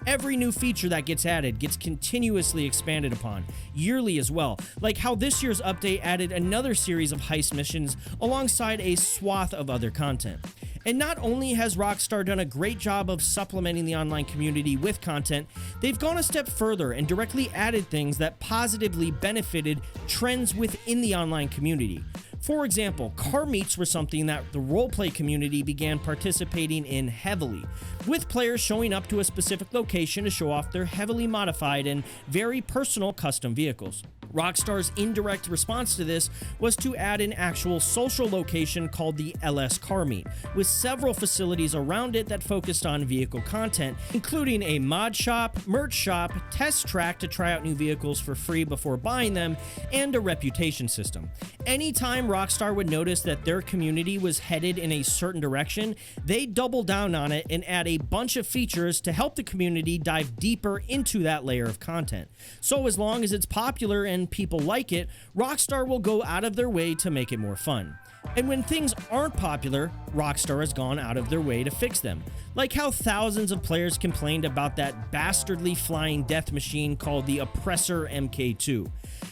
Every new feature that gets added gets continuously expanded upon, yearly as well, like how this year's update added another series of heist missions alongside a swath of other content. And not only has Rockstar done a great job of supplementing the online community with content, they've gone a step further and directly added things that positively benefited trends within the online community. For example, car meets were something that the roleplay community began participating in heavily, with players showing up to a specific location to show off their heavily modified and very personal custom vehicles. Rockstar's indirect response to this was to add an actual social location called the LS Car Meet, with several facilities around it that focused on vehicle content, including a mod shop, merch shop, test track to try out new vehicles for free before buying them, and a reputation system. Anytime Rockstar would notice that their community was headed in a certain direction, they'd double down on it and add a bunch of features to help the community dive deeper into that layer of content. So as long as it's popular and people like it, Rockstar will go out of their way to make it more fun. And when things aren't popular, Rockstar has gone out of their way to fix them. Like how thousands of players complained about that bastardly flying death machine called the Oppressor MK2.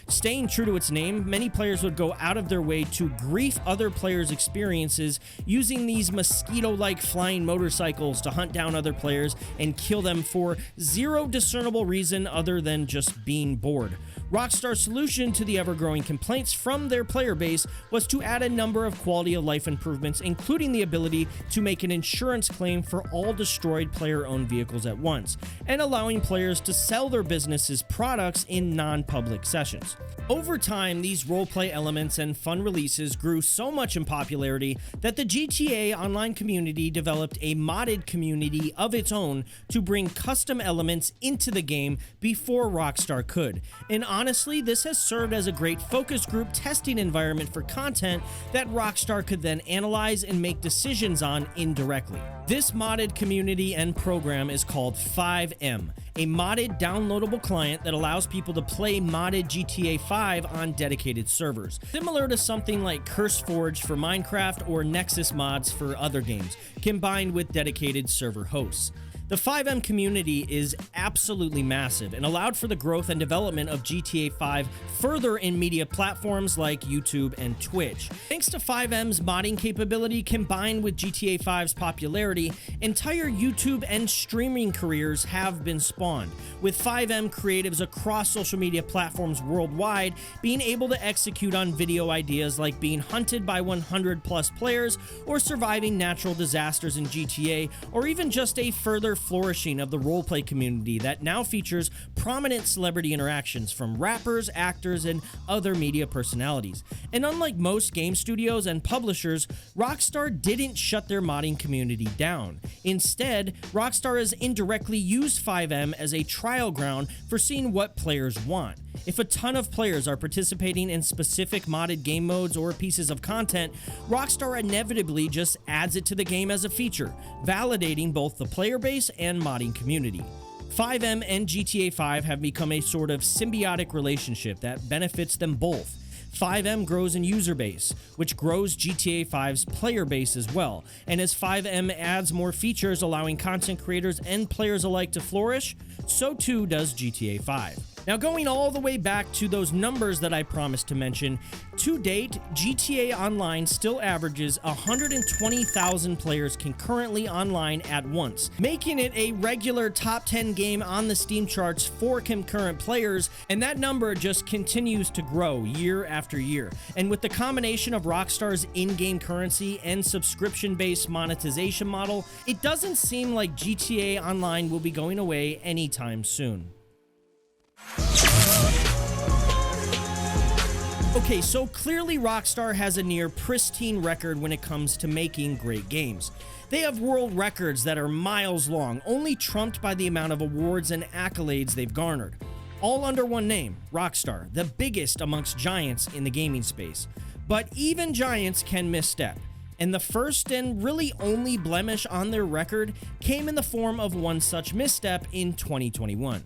Staying true to its name, many players would go out of their way to grief other players' experiences using these mosquito-like flying motorcycles to hunt down other players and kill them for zero discernible reason other than just being bored. Rockstar's solution to the ever-growing complaints from their player base was to add a number number of quality of life improvements, including the ability to make an insurance claim for all destroyed player-owned vehicles at once, and allowing players to sell their business's products in non-public sessions. Over time, these roleplay elements and fun releases grew so much in popularity that the GTA Online community developed a modded community of its own to bring custom elements into the game before Rockstar could. And honestly, this has served as a great focus group testing environment for content that Rockstar could then analyze and make decisions on indirectly. This modded community and program is called 5M, a modded downloadable client that allows people to play modded GTA 5 on dedicated servers, similar to something like CurseForge for Minecraft or Nexus mods for other games, combined with dedicated server hosts. The 5M community is absolutely massive and allowed for the growth and development of GTA 5 further in media platforms like YouTube and Twitch. Thanks to 5M's modding capability combined with GTA 5's popularity, entire YouTube and streaming careers have been spawned, with 5M creatives across social media platforms worldwide being able to execute on video ideas like being hunted by 100+ players or surviving natural disasters in GTA, or even just a further flourishing of the roleplay community that now features prominent celebrity interactions from rappers, actors, and other media personalities. And unlike most game studios and publishers, Rockstar didn't shut their modding community down. Instead, Rockstar has indirectly used 5M as a trial ground for seeing what players want. If a ton of players are participating in specific modded game modes or pieces of content, Rockstar inevitably just adds it to the game as a feature, validating both the player base and modding community. 5M and GTA 5 have become a sort of symbiotic relationship that benefits them both. 5M grows in user base, which grows GTA 5's player base as well, and as 5M adds more features allowing content creators and players alike to flourish, so too does GTA 5. Now, going all the way back to those numbers that I promised to mention, to date, GTA Online still averages 120,000 players concurrently online at once, making it a regular top 10 game on the Steam charts for concurrent players, and that number just continues to grow year after year. And with the combination of Rockstar's in-game currency and subscription-based monetization model, it doesn't seem like GTA Online will be going away anytime soon. Okay, so clearly Rockstar has a near pristine record when it comes to making great games. They have world records that are miles long, only trumped by the amount of awards and accolades they've garnered. All under one name, Rockstar, the biggest amongst giants in the gaming space. But even giants can misstep, and the first and really only blemish on their record came in the form of one such misstep in 2021.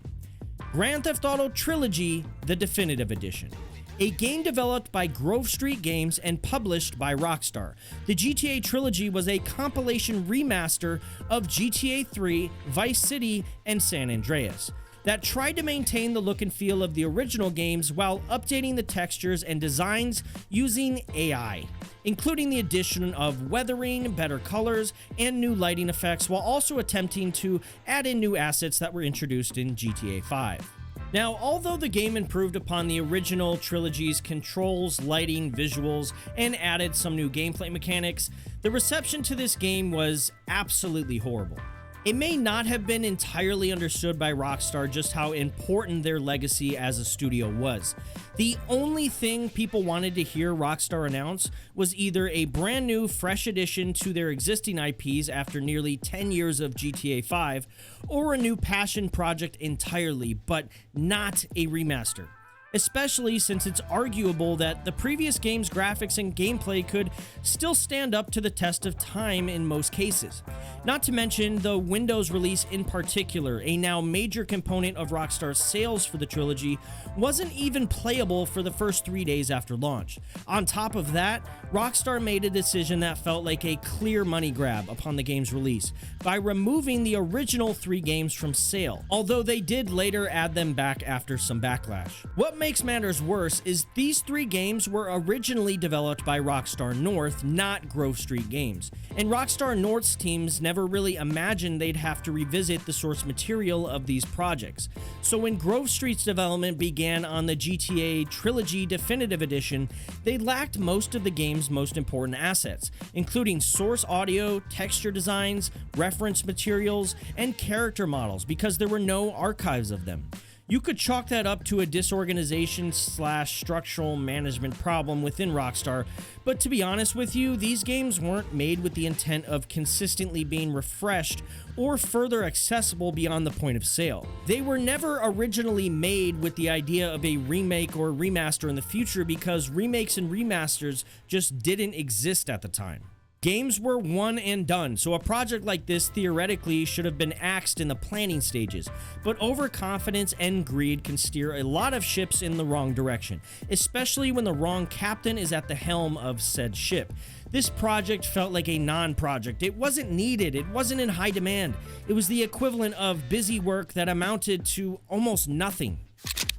Grand Theft Auto Trilogy, the Definitive Edition. A game developed by Grove Street Games and published by Rockstar. The GTA Trilogy was a compilation remaster of GTA 3, Vice City, and San Andreas that tried to maintain the look and feel of the original games while updating the textures and designs using AI, including the addition of weathering, better colors, and new lighting effects, while also attempting to add in new assets that were introduced in GTA 5. Now, although the game improved upon the original trilogy's controls, lighting, visuals, and added some new gameplay mechanics, the reception to this game was absolutely horrible. It may not have been entirely understood by Rockstar just how important their legacy as a studio was. The only thing people wanted to hear Rockstar announce was either a brand new, fresh addition to their existing IPs after nearly 10 years of GTA 5, or a new passion project entirely, but not a remaster. Especially since it's arguable that the previous game's graphics and gameplay could still stand up to the test of time in most cases. Not to mention the Windows release in particular, a now major component of Rockstar's sales for the trilogy, wasn't even playable for the first 3 days after launch. On top of that, Rockstar made a decision that felt like a clear money grab upon the game's release by removing the original 3 games from sale, although they did later add them back after some backlash. What makes matters worse is these 3 games were originally developed by Rockstar North, not Grove Street Games. And Rockstar North's teams never really imagined they'd have to revisit the source material of these projects. So when Grove Street's development began on the GTA Trilogy Definitive Edition, they lacked most of the game's most important assets, including source audio, texture designs, reference materials, and character models because there were no archives of them. You could chalk that up to a disorganization / structural management problem within Rockstar, but to be honest with you, these games weren't made with the intent of consistently being refreshed or further accessible beyond the point of sale. They were never originally made with the idea of a remake or remaster in the future because remakes and remasters just didn't exist at the time. Games were one and done, so a project like this theoretically should have been axed in the planning stages, but overconfidence and greed can steer a lot of ships in the wrong direction, especially when the wrong captain is at the helm of said ship. This project felt like a non-project. It wasn't needed, it wasn't in high demand. It was the equivalent of busy work that amounted to almost nothing.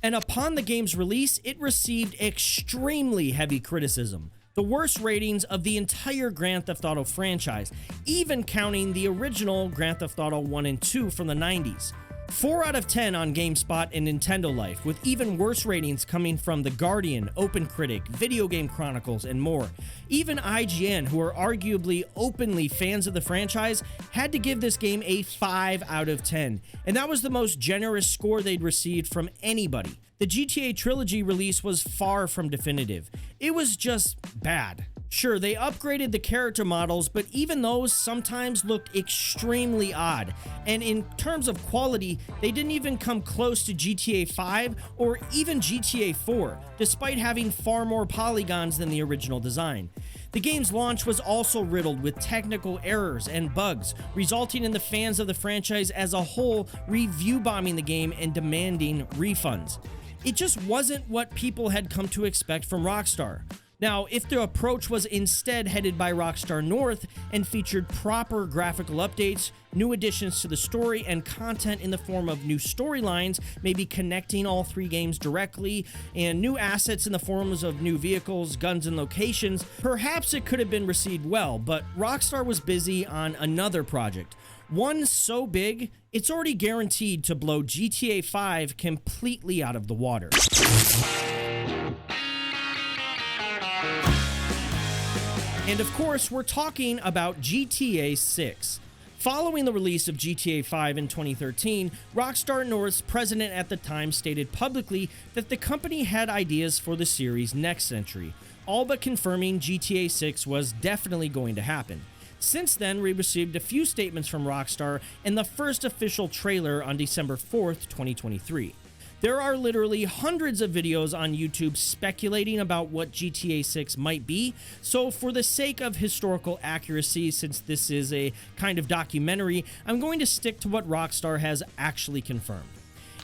And upon the game's release, it received extremely heavy criticism. The worst ratings of the entire Grand Theft Auto franchise, even counting the original Grand Theft Auto 1 and 2 from the 90s. 4 out of 10 on GameSpot and Nintendo Life, with even worse ratings coming from The Guardian, OpenCritic, Video Game Chronicles, and more. Even IGN, who are arguably openly fans of the franchise, had to give this game a 5 out of 10, and that was the most generous score they'd received from anybody. The GTA Trilogy release was far from definitive. It was just bad. Sure, they upgraded the character models, but even those sometimes looked extremely odd. And in terms of quality, they didn't even come close to GTA 5 or even GTA 4, despite having far more polygons than the original design. The game's launch was also riddled with technical errors and bugs, resulting in the fans of the franchise as a whole review bombing the game and demanding refunds. It just wasn't what people had come to expect from Rockstar. Now, if the approach was instead headed by Rockstar North and featured proper graphical updates, new additions to the story, and content in the form of new storylines, maybe connecting all 3 games directly, and new assets in the forms of new vehicles, guns, and locations, perhaps it could have been received well, but Rockstar was busy on another project. One so big, it's already guaranteed to blow GTA 5 completely out of the water. And of course, we're talking about GTA 6. Following the release of GTA 5 in 2013, Rockstar North's president at the time stated publicly that the company had ideas for the series' next century, all but confirming GTA 6 was definitely going to happen. Since then, we received a few statements from Rockstar and the first official trailer on December 4th, 2023. There are literally hundreds of videos on YouTube speculating about what GTA 6 might be, so for the sake of historical accuracy, since this is a kind of documentary, I'm going to stick to what Rockstar has actually confirmed.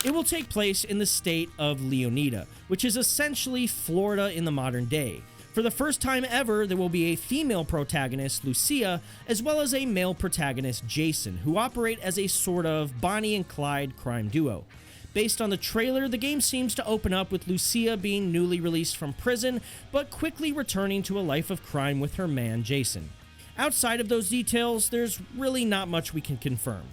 It will take place in the state of Leonida, which is essentially Florida in the modern day. For the first time ever, there will be a female protagonist, Lucia, as well as a male protagonist, Jason, who operate as a sort of Bonnie and Clyde crime duo. Based on the trailer, the game seems to open up with Lucia being newly released from prison, but quickly returning to a life of crime with her man, Jason. Outside of those details, there's really not much we can confirm.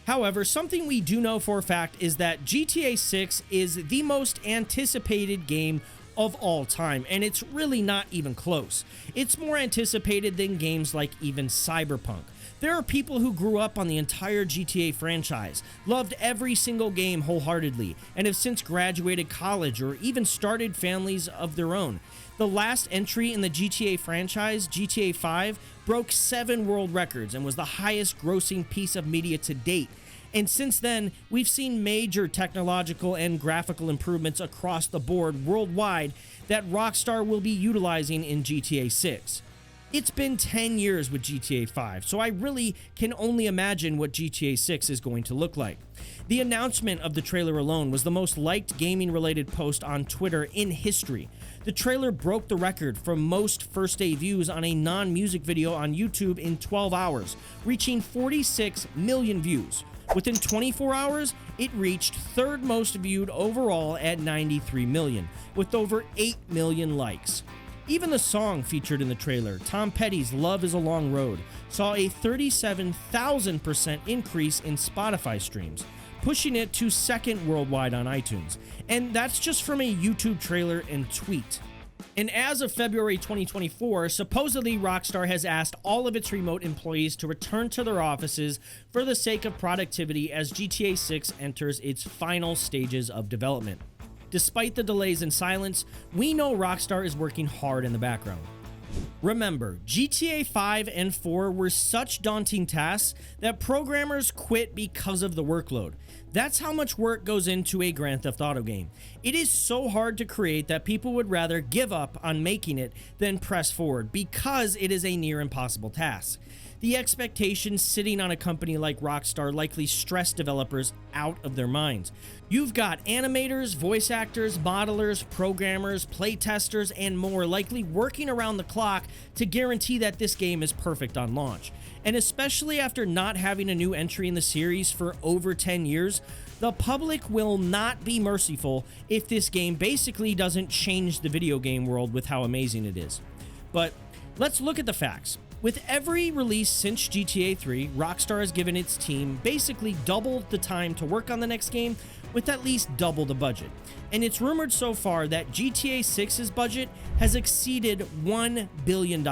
However, something we do know for a fact is that GTA 6 is the most anticipated game of all time, and it's really not even close. It's more anticipated than games like even Cyberpunk. There are people who grew up on the entire GTA franchise, loved every single game wholeheartedly, and have since graduated college or even started families of their own. The last entry in the GTA franchise, GTA 5, broke 7 world records and was the highest grossing piece of media to date. And since then, we've seen major technological and graphical improvements across the board worldwide that Rockstar will be utilizing in GTA 6. It's been 10 years with GTA 5, so I really can only imagine what GTA 6 is going to look like. The announcement of the trailer alone was the most liked gaming-related post on Twitter in history. The trailer broke the record for most first-day views on a non-music video on YouTube in 12 hours, reaching 46 million views. Within 24 hours, it reached third most viewed overall at 93 million, with over 8 million likes. Even the song featured in the trailer, Tom Petty's Love is a Long Road, saw a 37,000% increase in Spotify streams, pushing it to second worldwide on iTunes. And that's just from a YouTube trailer and tweet. And as of February 2024, supposedly Rockstar has asked all of its remote employees to return to their offices for the sake of productivity as GTA 6 enters its final stages of development. Despite the delays and silence, we know Rockstar is working hard in the background. Remember, GTA 5 and 4 were such daunting tasks that programmers quit because of the workload. That's how much work goes into a Grand Theft Auto game. It is so hard to create that people would rather give up on making it than press forward because it is a near impossible task. The expectations sitting on a company like Rockstar likely stress developers out of their minds. You've got animators, voice actors, modelers, programmers, playtesters, and more likely working around the clock to guarantee that this game is perfect on launch. And especially after not having a new entry in the series for over 10 years, the public will not be merciful if this game basically doesn't change the video game world with how amazing it is. But let's look at the facts. With every release since GTA 3, Rockstar has given its team basically double the time to work on the next game with at least double the budget. And it's rumored so far that GTA 6's budget has exceeded $1 billion.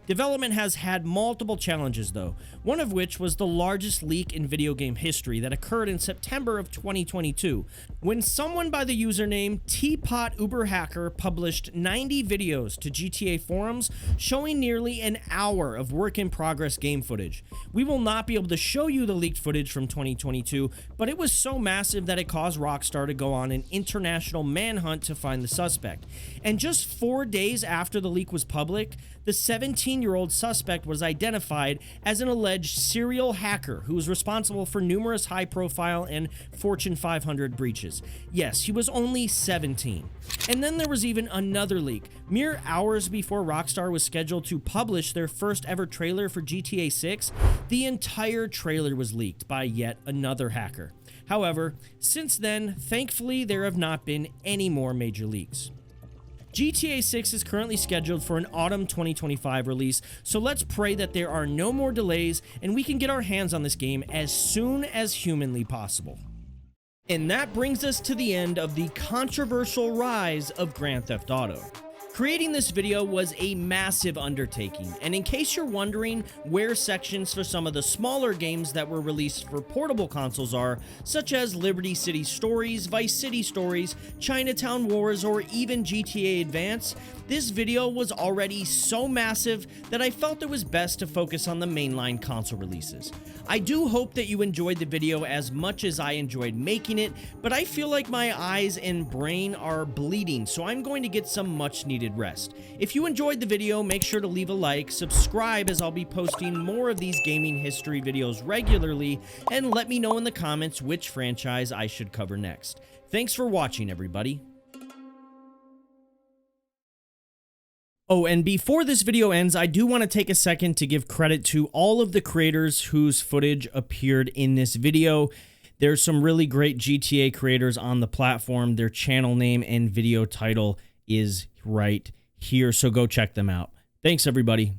Development has had multiple challenges though, one of which was the largest leak in video game history that occurred in September of 2022, when someone by the username TpotUberHacker published 90 videos to GTA forums showing nearly an hour of work-in-progress game footage. We will not be able to show you the leaked footage from 2022, but it was so massive that it caused Rockstar to go on an international manhunt to find the suspect. And just 4 days after the leak was public, the 17-year-old suspect was identified as an alleged serial hacker who was responsible for numerous high-profile and Fortune 500 breaches. Yes, he was only 17. And then there was even another leak. Mere hours before Rockstar was scheduled to publish their first ever trailer for GTA 6, the entire trailer was leaked by yet another hacker. However, since then, thankfully, there have not been any more major leaks. GTA 6 is currently scheduled for an autumn 2025 release, so let's pray that there are no more delays and we can get our hands on this game as soon as humanly possible. And that brings us to the end of the controversial rise of Grand Theft Auto. Creating this video was a massive undertaking, and in case you're wondering where sections for some of the smaller games that were released for portable consoles are, such as Liberty City Stories, Vice City Stories, Chinatown Wars, or even GTA Advance, this video was already so massive that I felt it was best to focus on the mainline console releases. I do hope that you enjoyed the video as much as I enjoyed making it, but I feel like my eyes and brain are bleeding, so I'm going to get some much needed rest. If you enjoyed the video, make sure to leave a like, subscribe as I'll be posting more of these gaming history videos regularly, and let me know in the comments which franchise I should cover next. Thanks for watching, everybody. Oh, and before this video ends, I do want to take a second to give credit to all of the creators whose footage appeared in this video. There's some really great GTA creators on the platform. Their channel name and video title is right here, so go check them out. Thanks, everybody.